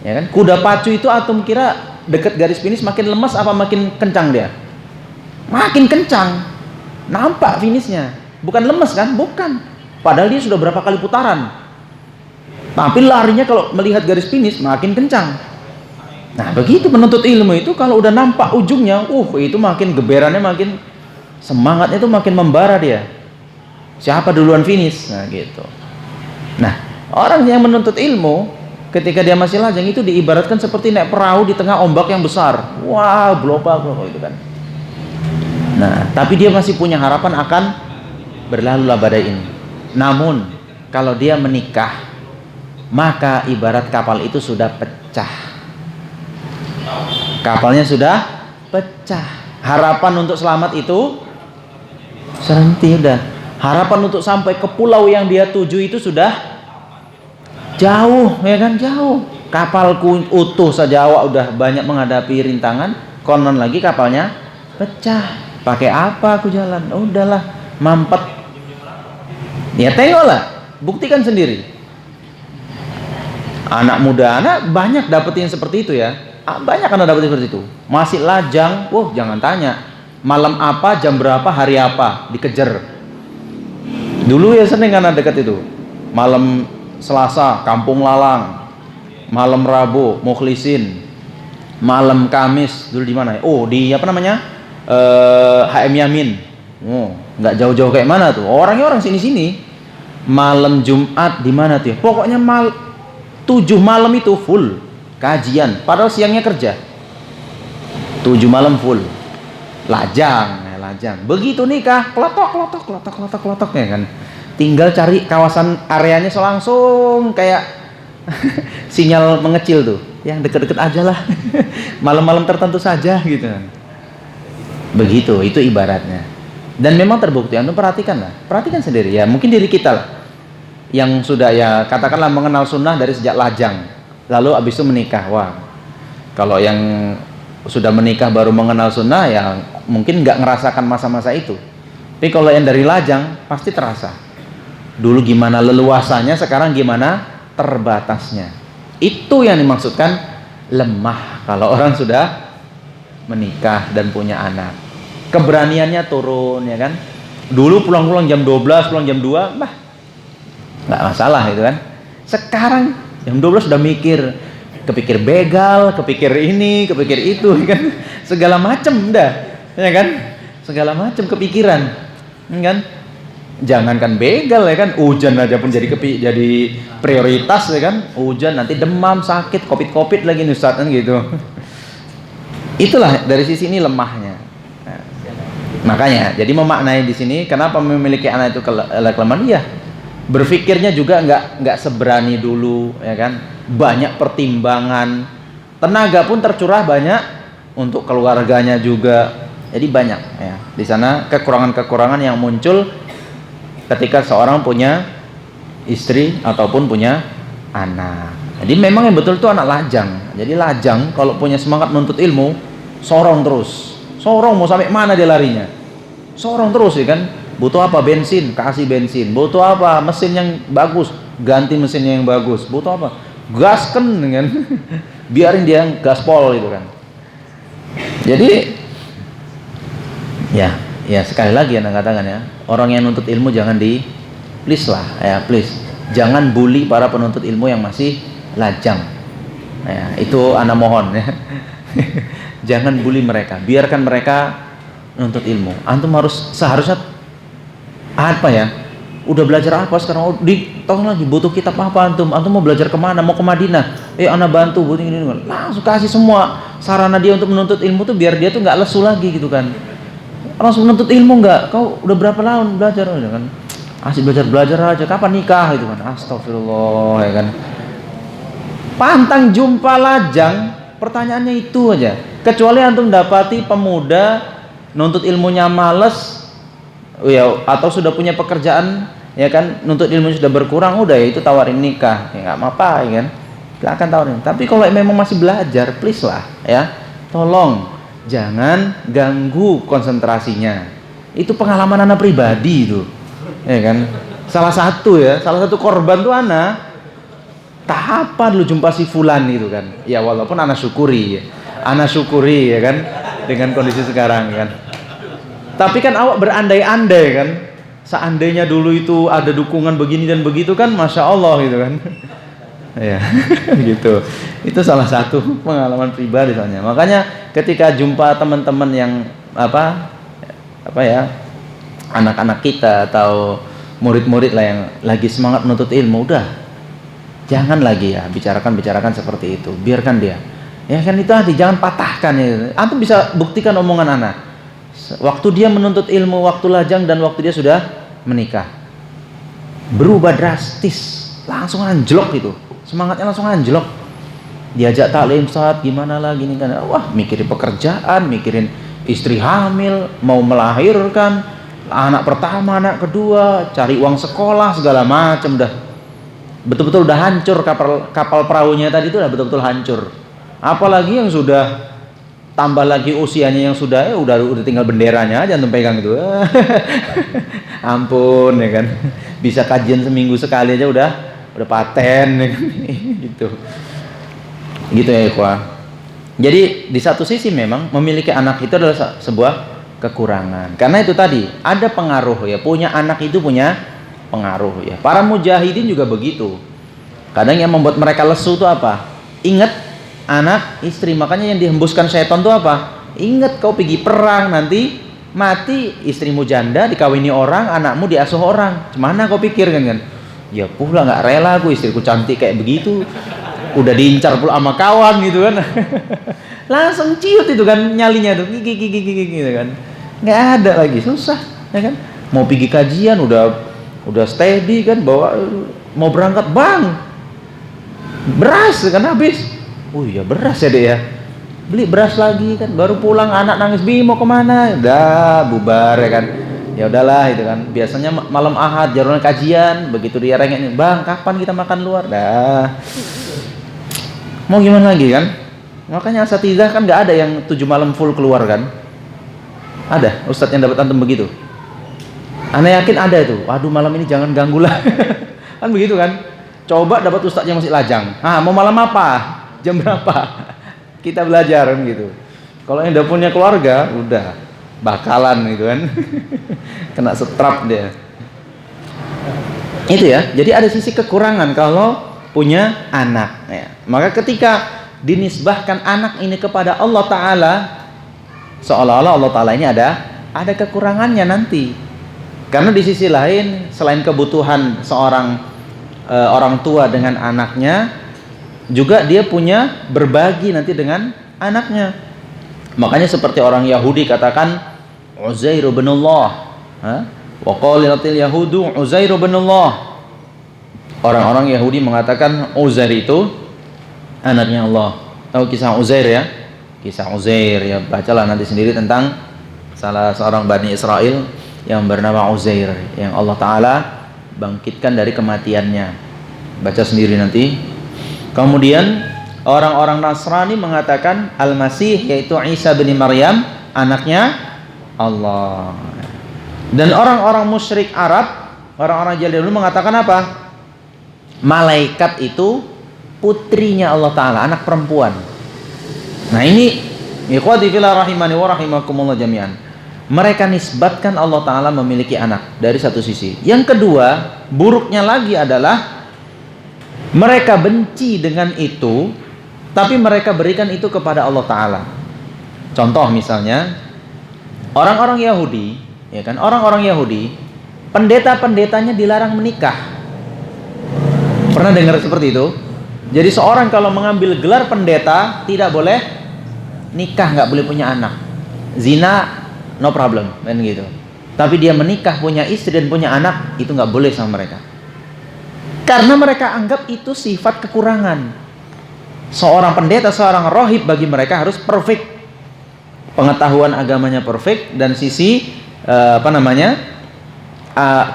Ya kan? Kuda pacu itu antum kira dekat garis finish makin lemas apa makin kencang dia? Makin kencang. Nampak finishnya. Bukan lemes kan? Bukan. Padahal dia sudah berapa kali putaran. Tapi larinya kalau melihat garis finish makin kencang. Nah, begitu penuntut ilmu itu kalau udah nampak ujungnya, itu makin geberannya, makin semangatnya itu makin membara dia. Siapa duluan finish? Nah, gitu. Nah, orang yang menuntut ilmu ketika dia masih lajang itu diibaratkan seperti naik perahu di tengah ombak yang besar. Wah, global itu kan. Nah, tapi dia masih punya harapan akan berlalulah badai ini. Namun, kalau dia menikah, maka ibarat kapal itu sudah pecah. Kapalnya sudah pecah. Harapan untuk selamat itu serenti udah. Harapan untuk sampai ke pulau yang dia tuju itu sudah jauh, ya kan, jauh. Kapalku utuh saja awak udah banyak menghadapi rintangan, konon lagi kapalnya pecah. Pakai apa aku jalan? Udahlah, mampet. Ya tengoklah, buktikan sendiri. Anak muda, banyak dapetin seperti itu ya. Banyak anak dapetin seperti itu. Masih lajang, jangan tanya. Malam apa, jam berapa, hari apa, dikejar. Dulu ya sering anak dekat itu. Malam Selasa, Kampung Lalang. Malam Rabu, Mukhlisin. Malam Kamis, dulu di mana ya? Di apa namanya? HM Yamin. Nggak jauh-jauh kayak mana tuh. Orangnya orang sini-sini. Malam Jumat di mana tuh ya? Pokoknya 7 malam itu full kajian, padahal siangnya kerja. 7 malam full lajang. Begitu nikah, klotok ya kan. Tinggal cari kawasan areanya langsung kayak sinyal mengecil tuh, yang deket-deket aja lah. Malam-malam tertentu saja gitu kan. Begitu, itu ibaratnya. Dan memang terbukti, Anda perhatikan sendiri ya, mungkin diri kita lah yang sudah ya katakanlah mengenal sunnah dari sejak lajang, lalu abis itu menikah. Kalau yang sudah menikah baru mengenal sunnah ya mungkin nggak ngerasakan masa-masa itu. Tapi kalau yang dari lajang pasti terasa. Dulu gimana leluasanya, sekarang gimana terbatasnya. Itu yang dimaksudkan lemah kalau orang sudah menikah dan punya anak. Keberaniannya turun ya kan. Dulu pulang-pulang jam 12, pulang jam 2, nggak masalah itu kan. Sekarang jam 12 sudah kepikir begal, kepikir ini, kepikir itu kan, segala macam dah ya kan, segala macam kepikiran kan. Jangankan begal ya kan, hujan aja pun jadi prioritas ya kan. Hujan nanti demam, sakit, covid lagi nih Ustaz kan gitu. Itulah dari sisi ini lemahnya. Makanya jadi memaknai di sini kenapa memiliki anak itu kelemahan. Iya, berpikirnya juga nggak seberani dulu ya kan. Banyak pertimbangan, tenaga pun tercurah banyak untuk keluarganya juga. Jadi banyak ya di sana kekurangan-kekurangan yang muncul ketika seorang punya istri ataupun punya anak. Jadi memang yang betul itu anak lajang. Jadi lajang kalau punya semangat menuntut ilmu, sorong terus. Sorong mau sampai mana dia larinya? Sorong terus ya kan. Butuh apa? Bensin, kasih bensin. Butuh apa? Mesin yang bagus, ganti mesin yang bagus. Butuh apa? Gasken kan. Biarin dia yang gaspol gitu kan. Jadi ya sekali lagi anak katakan ya, orang yang nuntut ilmu jangan please lah ya, please. Jangan bully para penuntut ilmu yang masih lajang. Ya, itu anak mohon ya. Jangan bully mereka, biarkan mereka nuntut ilmu. Antum seharusnya apa ya? Udah belajar apa sekarang? Tolong lagi butuh kitab apa antum? Antum mau belajar kemana? Mau ke Madinah? Anak bantu butuh ini. Langsung kasih semua sarana dia untuk menuntut ilmu tuh biar dia tuh nggak lesu lagi gitu kan. Langsung menuntut ilmu nggak? Kau udah berapa tahun belajar kan? Asik belajar aja. Kapan nikah gitu kan? Astagfirullah ya kan. Pantang jumpa lajang, pertanyaannya itu aja. Kecuali antum dapati pemuda nuntut ilmunya males ya, atau sudah punya pekerjaan ya kan, nuntut ilmu sudah berkurang, udah ya itu tawarin nikah ya nggak apa-apa ya kan, silakan tawarin. Tapi kalau memang masih belajar, please lah ya, tolong jangan ganggu konsentrasinya. Itu pengalaman anak pribadi itu ya kan. Salah satu korban tuh anak Kapan lu jumpa si fulan gitu kan? Ya walaupun ana syukuri ya. Ana syukuri ya kan dengan kondisi sekarang kan. Tapi kan awak berandai-andai kan. Seandainya dulu itu ada dukungan begini dan begitu kan, masya Allah gitu kan. Ya, gitu. Itu salah satu pengalaman pribadi soalnya. Makanya ketika jumpa teman-teman yang apa ya, anak-anak kita atau murid-murid lah yang lagi semangat menuntut ilmu, udah jangan lagi ya bicarakan seperti itu. Biarkan dia. Ya kan itu tadi, jangan patahkan ya. Antum bisa buktikan omongan anak. Waktu dia menuntut ilmu, waktu lajang dan waktu dia sudah menikah, berubah drastis, langsung anjlok itu. Semangatnya langsung anjlok. Diajak taklim, Ustaz, gimana lagi nih kan? Wah, mikirin pekerjaan, mikirin istri hamil, mau melahirkan, anak pertama, anak kedua, cari uang sekolah, segala macam dah. Betul-betul udah hancur kapal perahunya tadi itu udah betul-betul hancur. Apalagi yang sudah tambah lagi usianya yang sudah udah tinggal benderanya aja antum pegang itu. Ampun ya kan. Bisa kajian seminggu sekali aja udah paten ya kan? Gitu. Gitu ya ikhwah. Jadi di satu sisi memang memiliki anak itu adalah sebuah kekurangan. Karena itu tadi ada pengaruh ya, punya anak itu punya pengaruh ya. Para mujahidin juga begitu. Kadang yang membuat mereka lesu itu apa? Ingat anak, istri. Makanya yang dihembuskan setan itu apa? Ingat kau pergi perang nanti mati, istrimu janda dikawini orang, anakmu diasuh orang. Gimana kau pikir kan? Ya pula nggak rela aku istriku cantik kayak begitu. Udah diincar pula sama kawan gitu kan. Langsung ciut itu kan nyalinya tuh, gigi gitu kan. Nggak ada lagi, susah ya kan. Mau pergi kajian udah steady kan, bawa mau berangkat bang, beras kan habis. Oh iya beras ya dek ya, beli beras lagi kan, baru pulang anak nangis, Bi mau kemana? Udah bubar ya kan. Ya udahlah itu kan, biasanya malam Ahad jadwal kajian, begitu dia rengek, bang kapan kita makan luar? Dah mau gimana lagi kan. Makanya asatidzah kan nggak ada yang 7 malam full keluar kan. Ada ustadz yang dapat antum begitu? Ana yakin ada itu. Waduh malam ini jangan ganggu lah. Kan begitu kan. Coba dapat ustadz yang masih lajang. Mau malam apa? Jam berapa? Kita belajar kan gitu. Kalau yang udah punya keluarga, udah bakalan gitu kan. Kena setrap dia. Itu ya. Jadi ada sisi kekurangan kalau punya anak ya. Maka ketika dinisbahkan anak ini kepada Allah Ta'ala, seolah-olah Allah Ta'ala ini ada kekurangannya nanti. Karena di sisi lain, selain kebutuhan seorang orang tua dengan anaknya, juga dia punya berbagi nanti dengan anaknya. Makanya seperti orang Yahudi katakan Uzair bin Allah, wa qalatil yahudu Uzair bin Allah. Orang-orang Yahudi mengatakan Uzair itu anaknya Allah. Tahu kisah Uzair ya? Kisah Uzair ya, bacalah nanti sendiri tentang salah seorang Bani Israel yang bernama Uzair yang Allah Ta'ala bangkitkan dari kematiannya. Baca sendiri nanti. Kemudian orang-orang Nasrani mengatakan Al-Masih yaitu Isa bin Maryam anaknya Allah. Dan orang-orang musyrik Arab, orang-orang jahil dulu mengatakan apa? Malaikat itu putrinya Allah Ta'ala, anak perempuan. Nah ini ikhwati fillah rahimani wa rahimakumullah jami'an. Mereka nisbatkan Allah Ta'ala memiliki anak dari satu sisi. Yang kedua, buruknya lagi adalah mereka benci dengan itu, tapi mereka berikan itu kepada Allah Ta'ala. Contoh misalnya, orang-orang Yahudi, ya kan? Orang-orang Yahudi, pendeta-pendetanya dilarang menikah. Pernah dengar seperti itu? Jadi seorang kalau mengambil gelar pendeta tidak boleh nikah, nggak boleh punya anak. Zina, no problem, kan gitu. Tapi dia menikah, punya istri dan punya anak, itu nggak boleh sama mereka. Karena mereka anggap itu sifat kekurangan. Seorang pendeta, seorang rohib bagi mereka harus perfect. Pengetahuan agamanya perfect dan sisi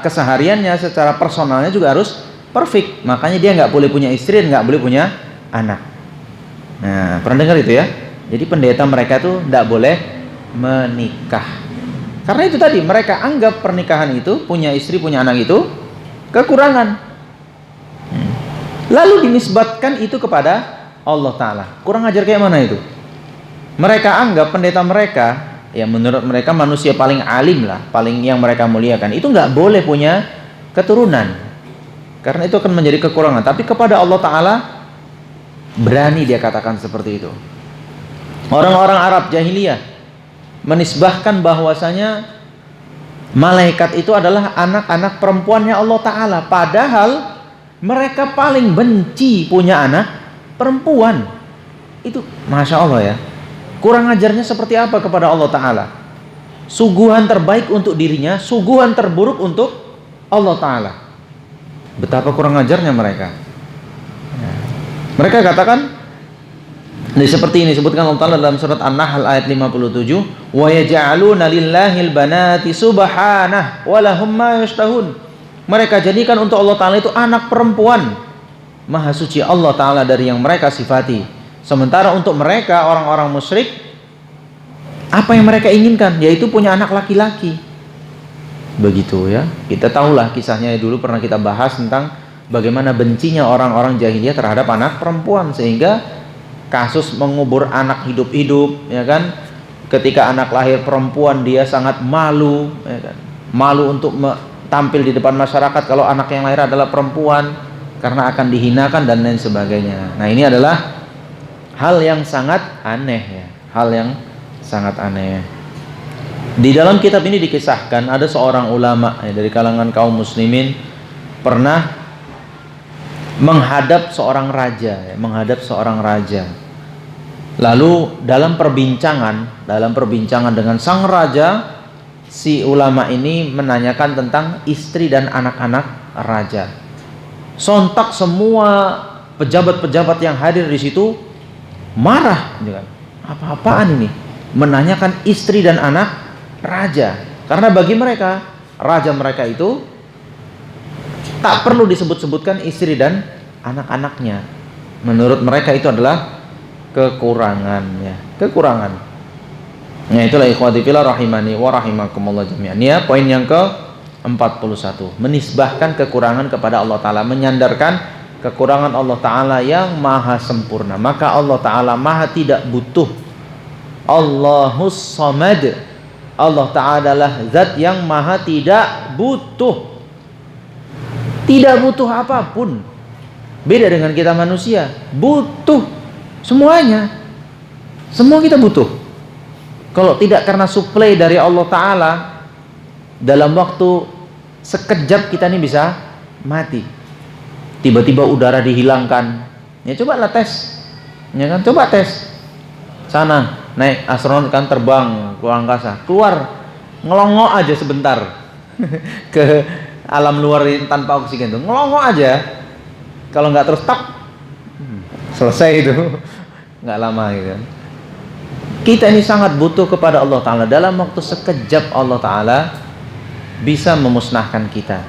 kesehariannya secara personalnya juga harus perfect. Makanya dia nggak boleh punya istri dan nggak boleh punya anak. Nah, pernah dengar itu ya? Jadi pendeta mereka tuh nggak boleh menikah. Karena itu tadi mereka anggap pernikahan itu, punya istri punya anak itu kekurangan. lalu dinisbatkan itu kepada Allah Ta'ala. Kurang ajar kayak mana itu? Mereka anggap pendeta mereka, ya menurut mereka manusia paling alim lah, paling yang mereka muliakan, itu nggak boleh punya keturunan, karena itu akan menjadi kekurangan. Tapi kepada Allah Ta'ala berani dia katakan seperti itu. Orang-orang Arab jahiliyah menisbahkan bahwasanya malaikat itu adalah anak-anak perempuannya Allah Ta'ala, padahal mereka paling benci punya anak perempuan. Itu Masya Allah ya, kurang ajarnya seperti apa kepada Allah Ta'ala. Suguhan terbaik untuk dirinya, suguhan terburuk untuk Allah Ta'ala. Betapa kurang ajarnya mereka. Mereka katakan, seperti ini disebutkan Allah Ta'ala dalam surat An-Nahl ayat 57, wa yaj'aluna lillahil banati subhanah wa lahum ma yashtahun. Mereka jadikan untuk Allah Ta'ala itu anak perempuan. Maha suci Allah Ta'ala dari yang mereka sifati. Sementara untuk mereka orang-orang musyrik, apa yang mereka inginkan yaitu punya anak laki-laki. Begitu ya. Kita tahulah kisahnya dulu pernah kita bahas tentang bagaimana bencinya orang-orang jahiliyah terhadap anak perempuan, sehingga kasus mengubur anak hidup-hidup, ya kan? Ketika anak lahir perempuan dia sangat malu, ya kan? Malu untuk tampil di depan masyarakat kalau anak yang lahir adalah perempuan, karena akan dihinakan dan lain sebagainya. Nah, ini adalah hal yang sangat aneh ya, hal yang sangat aneh. Di dalam kitab ini dikisahkan ada seorang ulama ya, dari kalangan kaum muslimin pernah menghadap seorang raja, ya, menghadap seorang raja. Lalu dalam perbincangan dengan sang raja, si ulama ini menanyakan tentang istri dan anak-anak raja. Sontak semua pejabat-pejabat yang hadir di situ marah, apa-apaan ini? Menanyakan istri dan anak raja. Karena bagi mereka, raja mereka itu tak perlu disebut-sebutkan istri dan anak-anaknya. Menurut mereka itu adalah kekurangan ya, kekurangan. Nah, itulah ikhwati fillah rahimani wa rahimakumullah jami'an. Ya, poin yang ke-41, menisbahkan kekurangan kepada Allah Ta'ala, menyandarkan kekurangan Allah Ta'ala yang maha sempurna. Maka Allah Ta'ala maha tidak butuh. Allahus samad. Allah Ta'ala adalah zat yang maha tidak butuh. Tidak butuh apapun. Beda dengan kita manusia, butuh semuanya. Semua kita butuh. Kalau tidak karena suplai dari Allah Ta'ala, dalam waktu sekejap kita ini bisa mati. Tiba-tiba udara dihilangkan. Ya cobalah tes. Ya kan, coba tes. Sana naik astronot kan terbang ke angkasa, keluar ngelongok aja sebentar ke alam luar tanpa oksigen tuh, ngelongok aja. Kalau nggak terus tak selesai itu, nggak lama gitu. Kita ini sangat butuh kepada Allah Ta'ala. Dalam waktu sekejap Allah Ta'ala bisa memusnahkan kita.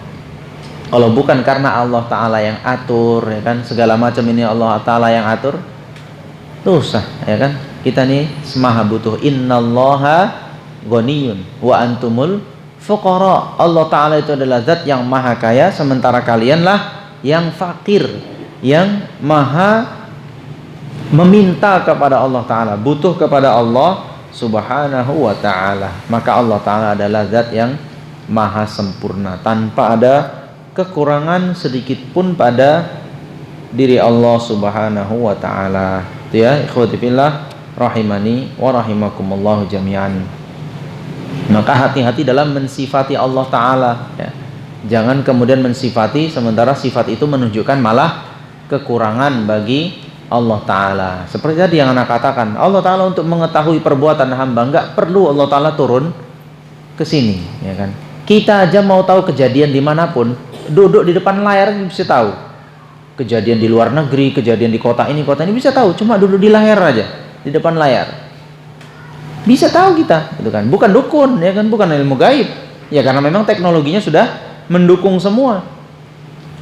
Kalau bukan karena Allah Ta'ala yang atur, ya kan, segala macam ini Allah Ta'ala yang atur, susah, ya kan. Kita nih semaha butuh. Innallaha ghaniyun wa antumul fuqara. Allah Ta'ala itu adalah zat yang maha kaya, sementara kalianlah yang fakir, yang maha meminta kepada Allah Ta'ala, butuh kepada Allah Subhanahu wa Ta'ala. Maka Allah Ta'ala adalah zat yang maha sempurna, tanpa ada kekurangan sedikit pun pada diri Allah Subhanahu wa Ta'ala. Itu ya ikhwati fillah rahimani wa rahimakumullah jami'an. Maka hati-hati dalam mensifati Allah Ta'ala ya. Jangan kemudian mensifati sementara sifat itu menunjukkan malah kekurangan bagi Allah Ta'ala. Seperti tadi yang anak katakan, Allah Ta'ala untuk mengetahui perbuatan hamba nggak perlu Allah Ta'ala turun ke sini, ya kan. Kita aja mau tahu kejadian dimanapun, duduk di depan layar bisa tahu. Kejadian di luar negeri, kejadian di kota ini bisa tahu, cuma duduk di layar aja, di depan layar bisa tahu kita, gitu kan. Bukan dukun, ya kan, bukan ilmu gaib, ya karena memang teknologinya sudah mendukung semua.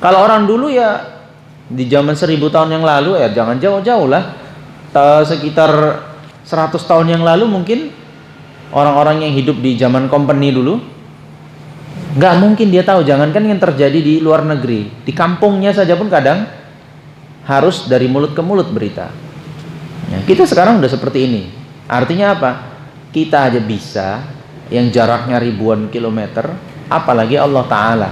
Kalau orang dulu ya di zaman 1000 tahun yang lalu, ya jangan jauh-jauh lah, sekitar 100 tahun yang lalu mungkin orang-orang yang hidup di zaman company dulu nggak mungkin dia tahu, jangankan yang terjadi di luar negeri, di kampungnya saja pun kadang harus dari mulut ke mulut berita. Ya, kita sekarang udah seperti ini. Artinya apa? Kita aja bisa yang jaraknya ribuan kilometer, apalagi Allah Ta'ala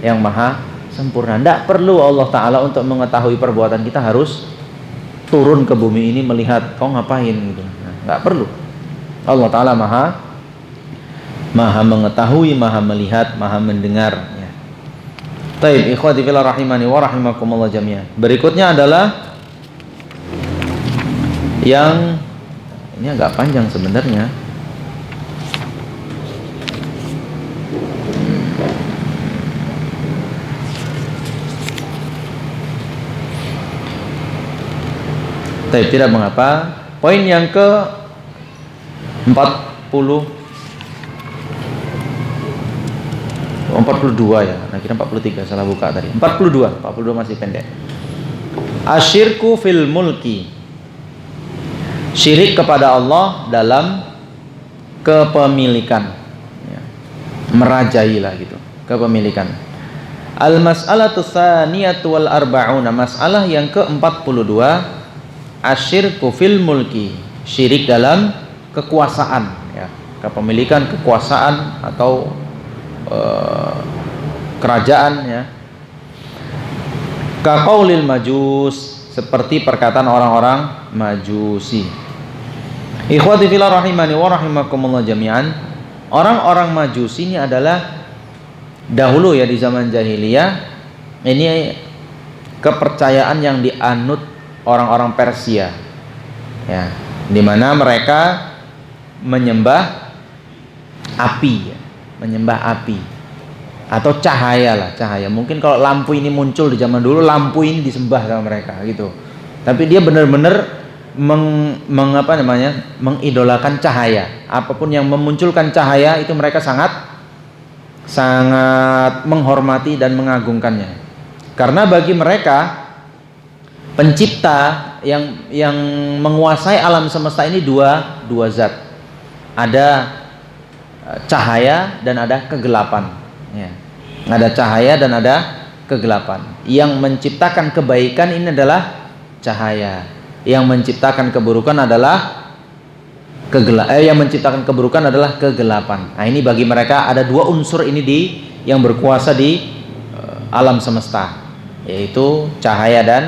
yang maha sempurna. Tidak perlu Allah Ta'ala untuk mengetahui perbuatan kita harus turun ke bumi ini melihat kau ngapain gitu. Nah, nggak perlu. Allah Ta'ala maha mengetahui, maha melihat, maha mendengar ya. Taib, ikhwati fillah rahimani wa rahimakumullah jami'an. Berikutnya adalah yang ini agak panjang sebenarnya. Tapi tidak mengapa. Poin yang ke 42 ya. Nah, kira 43, salah buka tadi. 42 masih pendek. Asyirku fil mulki. Syirik kepada Allah dalam kepemilikan. Ya. Merajailah gitu, kepemilikan. Al-mas'alatu tsaniyatu wal arba'una, masalah yang ke-42. Asyirku fil mulki, syirik dalam kekuasaan ya, kepemilikan kekuasaan atau kerajaan ya. Kaqaulil majus, seperti perkataan orang-orang Majusi. Ikhwati fillah rahimani wa rahimakumullah jami'an. Orang-orang Majusi ini adalah dahulu ya, di zaman jahiliyah, ini kepercayaan yang dianut orang-orang Persia ya, di mana mereka menyembah api ya, menyembah api atau cahaya lah, cahaya. Mungkin kalau lampu ini muncul di zaman dulu, lampu ini disembah sama mereka gitu. Tapi dia benar-benar mengidolakan cahaya. Apapun yang memunculkan cahaya itu mereka sangat menghormati dan mengagungkannya. Karena bagi mereka pencipta yang menguasai alam semesta ini dua zat. Ada cahaya dan ada kegelapan ya. Ada cahaya dan ada kegelapan. Yang menciptakan kebaikan ini adalah cahaya. Yang menciptakan keburukan adalah kegelapan. Nah, ini bagi mereka ada dua unsur ini yang berkuasa di alam semesta, yaitu cahaya dan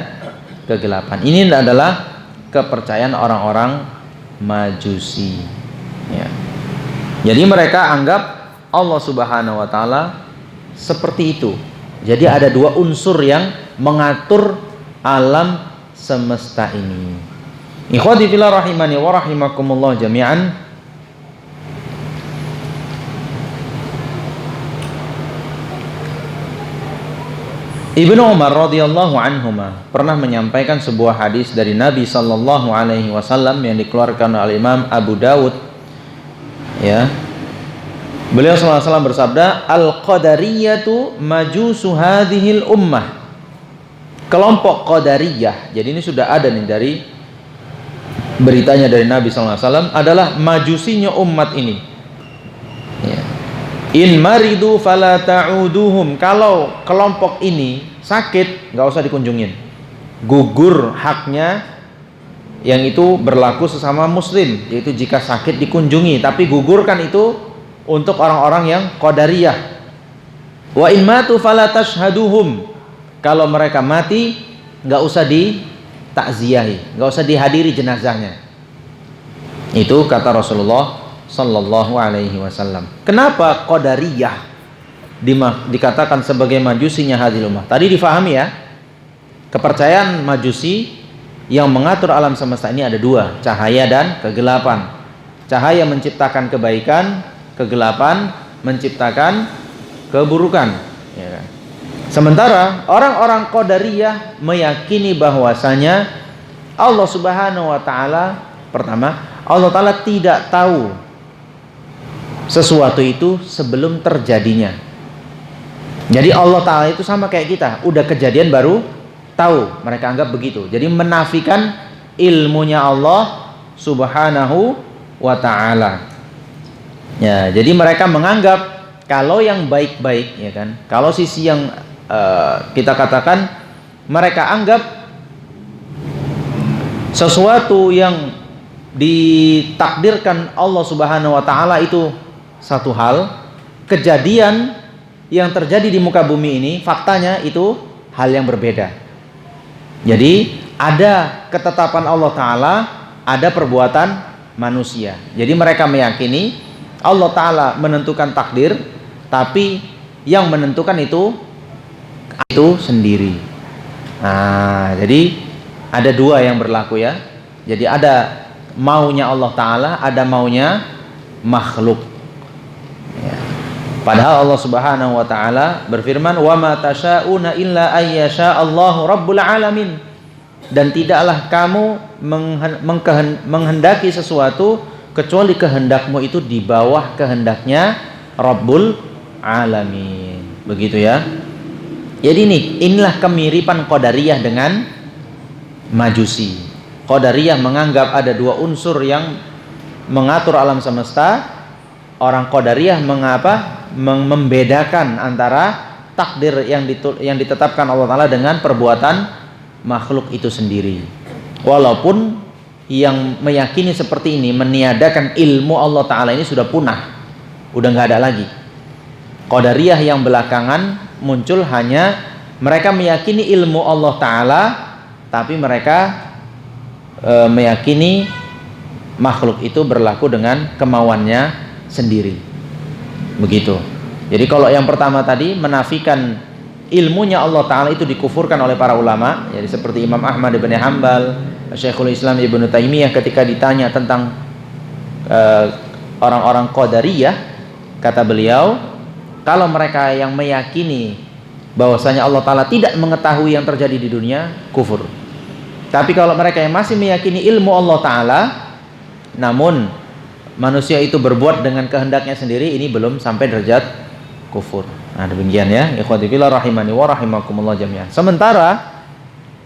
kegelapan. Ini adalah kepercayaan orang-orang Majusi ya. Jadi mereka anggap Allah Subhanahu wa taala seperti itu. Jadi ada dua unsur yang mengatur alam semesta ini. Ikhwati fillah rahimani wa rahimakumullah jami'an. Ibnu Umar radhiyallahu anhuma pernah menyampaikan sebuah hadis dari Nabi sallallahu alaihi wasallam yang dikeluarkan oleh Imam Abu Dawud ya. Beliau sallallahu alaihi wasallam bersabda, "Al-qadariyatu majusu hadhil ummah." Kelompok Qadariyah, jadi ini sudah ada nih dari beritanya dari Nabi sallallahu alaihi wasallam, adalah majusinya umat ini. Ya. In maridu fala ta'uduhum. Kalau kelompok ini sakit, nggak usah dikunjungin. Gugur haknya yang itu berlaku sesama muslim, yaitu jika sakit dikunjungi, tapi gugurkan itu untuk orang-orang yang Qadariyah. Wa in matu fala tashhaduhum. Kalau mereka mati, nggak usah ditakziahi, nggak usah dihadiri jenazahnya. Itu kata Rasulullah sallallahu alaihi wasallam. Kenapa Qadariyah dikatakan sebagai majusinya hadhil ummah? Tadi difahami ya, kepercayaan Majusi yang mengatur alam semesta ini ada dua, cahaya dan kegelapan. Cahaya menciptakan kebaikan, kegelapan menciptakan keburukan ya kan? Sementara orang-orang Qadariyah meyakini bahwasanya Allah Subhanahu wa taala, pertama, Allah taala tidak tahu sesuatu itu sebelum terjadinya. Jadi Allah taala itu sama kayak kita, udah kejadian baru tahu. Mereka anggap begitu. Jadi menafikan ilmunya Allah Subhanahu wa taala. Ya, jadi mereka menganggap kalau yang baik-baik ya kan, kalau sisi yang kita katakan, mereka anggap Sesuatu yang ditakdirkan Allah Subhanahu wa taala itu satu hal, kejadian yang terjadi di muka bumi ini faktanya itu hal yang berbeda. Jadi ada ketetapan Allah taala, ada perbuatan manusia. Jadi mereka meyakini Allah taala menentukan takdir, tapi yang menentukan itu sendiri. Nah, jadi ada dua yang berlaku ya. Jadi ada maunya Allah taala, ada maunya makhluk. Ya. Padahal Allah Subhanahu wa taala berfirman, "Wa ma tasyauna illa ayyasha Allahu rabbul alamin." Dan tidaklah kamu menghendaki sesuatu kecuali kehendakmu itu di bawah kehendaknya Rabbul Alamin. Begitu ya. Jadi inilah kemiripan Qadariyah dengan Majusi. Qadariyah menganggap ada dua unsur yang mengatur alam semesta. Orang Qadariyah membedakan antara takdir yang ditetapkan Allah Ta'ala dengan perbuatan makhluk itu sendiri. Walaupun yang meyakini seperti ini meniadakan ilmu Allah Ta'ala ini sudah punah, udah nggak ada lagi. Qadariyah yang belakangan muncul hanya mereka meyakini ilmu Allah Ta'ala, tapi mereka meyakini makhluk itu berlaku dengan kemauannya sendiri. Begitu. Jadi kalau yang pertama tadi menafikan ilmunya Allah Ta'ala itu dikufurkan oleh para ulama. Jadi seperti Imam Ahmad ibn Hanbal, Syekhul Islam Ibnu Taimiyah ketika ditanya tentang orang-orang Qadariyah, kata beliau, kalau mereka yang meyakini bahwasanya Allah Ta'ala tidak mengetahui yang terjadi di dunia, kufur. Tapi kalau mereka yang masih meyakini ilmu Allah Ta'ala, namun manusia itu berbuat dengan kehendaknya sendiri, ini belum sampai derajat kufur. Nah demikian ya, ikhwati fillah rahimani wa rahimakumullah jami'an. Sementara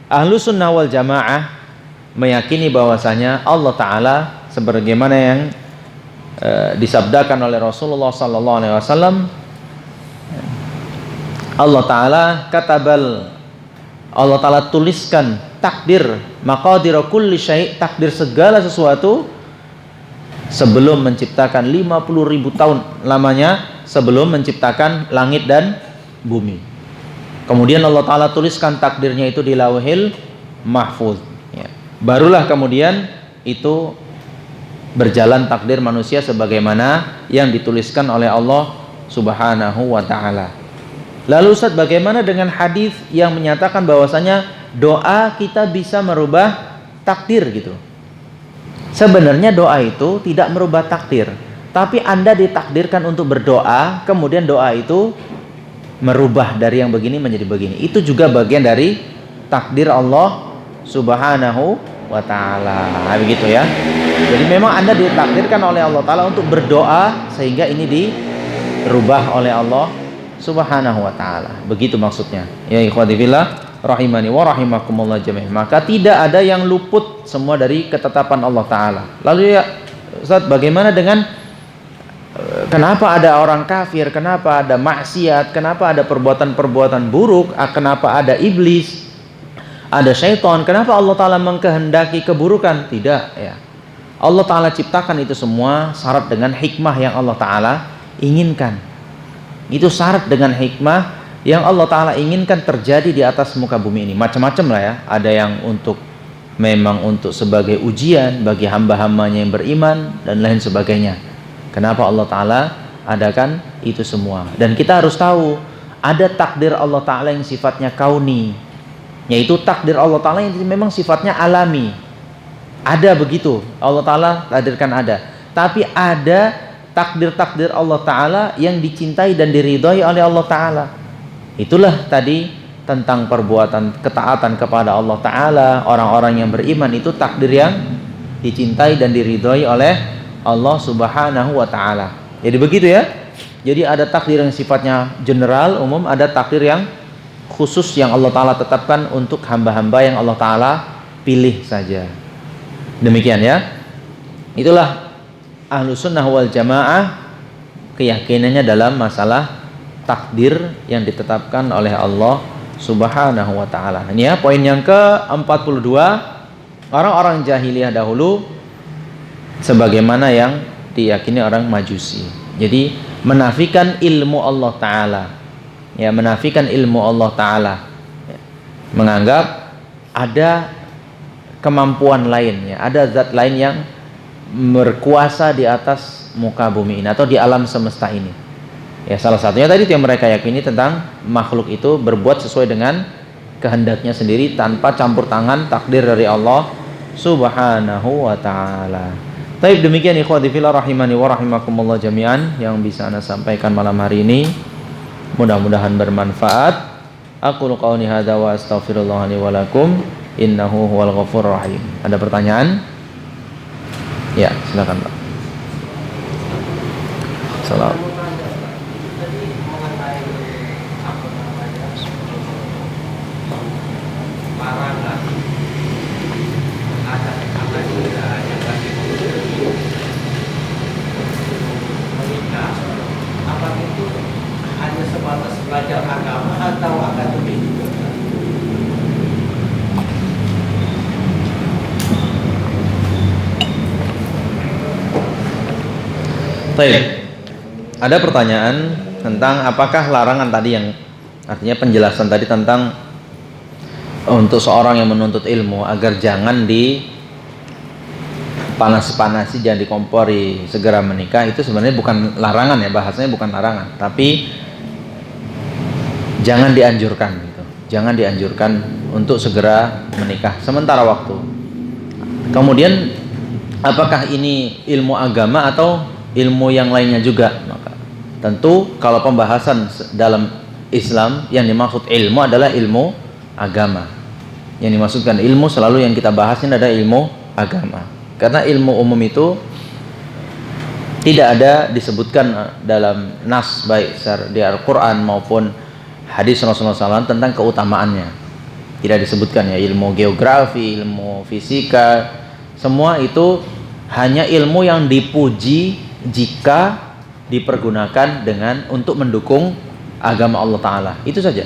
Ahlus Sunnah wal Jamaah meyakini bahwasanya Allah Ta'ala sebagaimana yang disabdakan oleh Rasulullah sallallahu alaihi wasallam, Allah Ta'ala Allah Ta'ala tuliskan takdir, maqadir kulli syai', takdir segala sesuatu sebelum menciptakan 50.000 tahun lamanya, sebelum menciptakan langit dan bumi. Kemudian Allah Ta'ala tuliskan takdirnya itu di Lauhil Mahfuz ya. Barulah kemudian itu berjalan takdir manusia sebagaimana yang dituliskan oleh Allah Subhanahu wa Ta'ala. Lalu Ustaz, bagaimana dengan hadis yang menyatakan bahwasanya doa kita bisa merubah takdir gitu? Sebenarnya doa itu tidak merubah takdir, tapi Anda ditakdirkan untuk berdoa, kemudian doa itu merubah dari yang begini menjadi begini. Itu juga bagian dari takdir Allah Subhanahu wa Ta'ala. Nah, begitu ya. Jadi memang Anda ditakdirkan oleh Allah Ta'ala untuk berdoa sehingga ini dirubah oleh Allah Subhanahu wa Ta'ala. Begitu maksudnya. Ya ikhwati fillah rahimani wa rahimakumullah jami'an. Maka tidak ada yang luput semua dari ketetapan Allah Ta'ala. Lalu ya Ustaz, bagaimana dengan kenapa ada orang kafir, kenapa ada maksiat, kenapa ada perbuatan-perbuatan buruk, kenapa ada iblis, ada syaitan, kenapa Allah Ta'ala mengkehendaki keburukan? Tidak ya. Allah Ta'ala ciptakan itu semua syarat dengan hikmah yang Allah Ta'ala inginkan. Itu syarat dengan hikmah yang Allah Ta'ala inginkan terjadi di atas muka bumi ini. Macam-macam lah ya. Ada yang memang untuk sebagai ujian bagi hamba-hambanya yang beriman dan lain sebagainya. Kenapa Allah Ta'ala adakan itu semua? Dan kita harus tahu ada takdir Allah Ta'ala yang sifatnya kauni, yaitu takdir Allah Ta'ala yang memang sifatnya alami. Ada begitu, Allah Ta'ala takdirkan ada. Tapi ada takdir-takdir Allah Ta'ala yang dicintai dan diridhai oleh Allah Ta'ala. Itulah tadi tentang perbuatan ketaatan kepada Allah Ta'ala. Orang-orang yang beriman itu takdir yang dicintai dan diridhai oleh Allah Subhanahu wa Ta'ala. Jadi begitu ya. Jadi ada takdir yang sifatnya general, umum. Ada takdir yang khusus yang Allah Ta'ala tetapkan untuk hamba-hamba yang Allah Ta'ala pilih saja. Demikian ya. Itulah Ahlus Sunnah wal Jamaah keyakinannya dalam masalah takdir yang ditetapkan oleh Allah Subhanahu wa Ta'ala. Ini ya poin yang ke-42. orang-orang jahiliyah dahulu sebagaimana yang diyakini orang Majusi. Jadi menafikan ilmu Allah Ta'ala, ya, menafikan ilmu Allah Ta'ala, ya, menganggap ada kemampuan lain, ya, ada zat lain yang berkuasa di atas muka bumi ini atau di alam semesta ini. Ya, salah satunya tadi yang mereka yakini tentang makhluk itu berbuat sesuai dengan kehendaknya sendiri tanpa campur tangan takdir dari Allah Subhanahu wa Ta'ala. Baik, demikian ikhwati fillah rahimani wa rahimakumullah jami'an yang bisa Ana sampaikan malam hari ini. Mudah-mudahan bermanfaat. Aqulu qauli hadza wa astaghfirullah li wa lakum innahu huwal ghafurur rahim. Ada pertanyaan? Ya, silakan Pak. Salam. Belajar agama atau akademik juga. Baik. Ada pertanyaan tentang apakah larangan tadi yang artinya penjelasan tadi tentang untuk seorang yang menuntut ilmu agar jangan panas-panasi, jangan dikompori, segera menikah, itu sebenarnya bukan larangan ya, bahasanya bukan larangan, tapi jangan dianjurkan gitu. Jangan dianjurkan untuk segera menikah sementara waktu. Kemudian apakah ini ilmu agama atau ilmu yang lainnya juga? Maka tentu kalau pembahasan dalam Islam yang dimaksud ilmu adalah ilmu agama. Yang dimaksudkan ilmu selalu yang kita bahas ini adalah ilmu agama. Karena ilmu umum itu tidak ada disebutkan dalam nas baik di Al-Qur'an maupun hadis Rasulullah SAW tentang keutamaannya. Tidak disebutkan ya, ilmu geografi, ilmu fisika, semua itu hanya ilmu yang dipuji jika dipergunakan untuk mendukung agama Allah Ta'ala. Itu saja.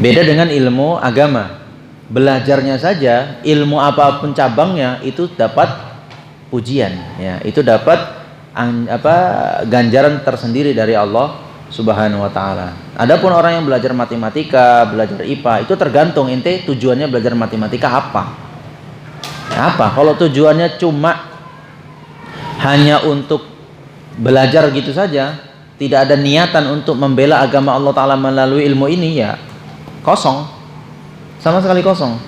Beda dengan ilmu agama. Belajarnya saja, ilmu apapun cabangnya itu dapat pujian, ya, itu dapat ganjaran tersendiri dari Allah Subhanahu wa Ta'ala. Adapun orang yang belajar matematika, belajar IPA, itu tergantung ente tujuannya belajar matematika apa. Apa? Kalau tujuannya cuma hanya untuk belajar gitu saja, tidak ada niatan untuk membela agama Allah Ta'ala melalui ilmu ini, ya kosong. Sama sekali kosong.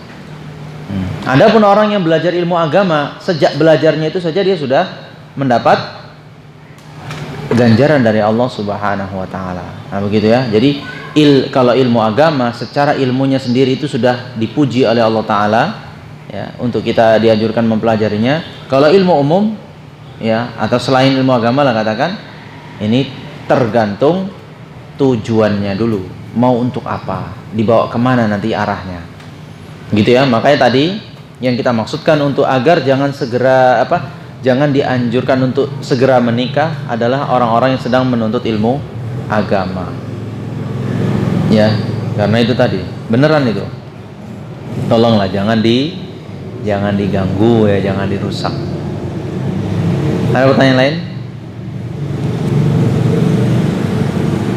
Adapun orang yang belajar ilmu agama, sejak belajarnya itu saja dia sudah mendapat ganjaran dari Allah Subhanahu wa Ta'ala. Nah, begitu ya. Jadi kalau ilmu agama secara ilmunya sendiri itu sudah dipuji oleh Allah Ta'ala, ya, untuk kita dianjurkan mempelajarinya. Kalau ilmu umum, ya, atau selain ilmu agama lah katakan, ini tergantung tujuannya dulu. Mau untuk apa? Dibawa kemana nanti arahnya? Gitu ya. Makanya tadi yang kita maksudkan untuk agar jangan jangan dianjurkan untuk segera menikah adalah orang-orang yang sedang menuntut ilmu agama. Ya, karena itu tadi beneran itu. Tolonglah jangan diganggu ya, jangan dirusak. Ada pertanyaan lain?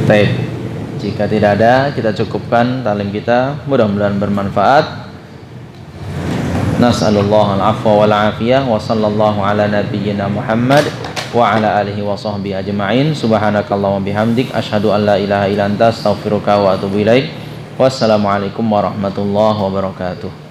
Baik. Jika tidak ada, kita cukupkan talim kita. Mudah-mudahan bermanfaat. Nas'alullah al-afwa wal afiyah wa sallallahu ala nabiyyina Muhammad wa ala alihi wa sahbihi ajma'in. Subhanakallahumma bihamdik asyhadu an la ilaha illa anta astaghfiruka wa atubu ilaik. Wassalamualaikum warahmatullahi wabarakatuh.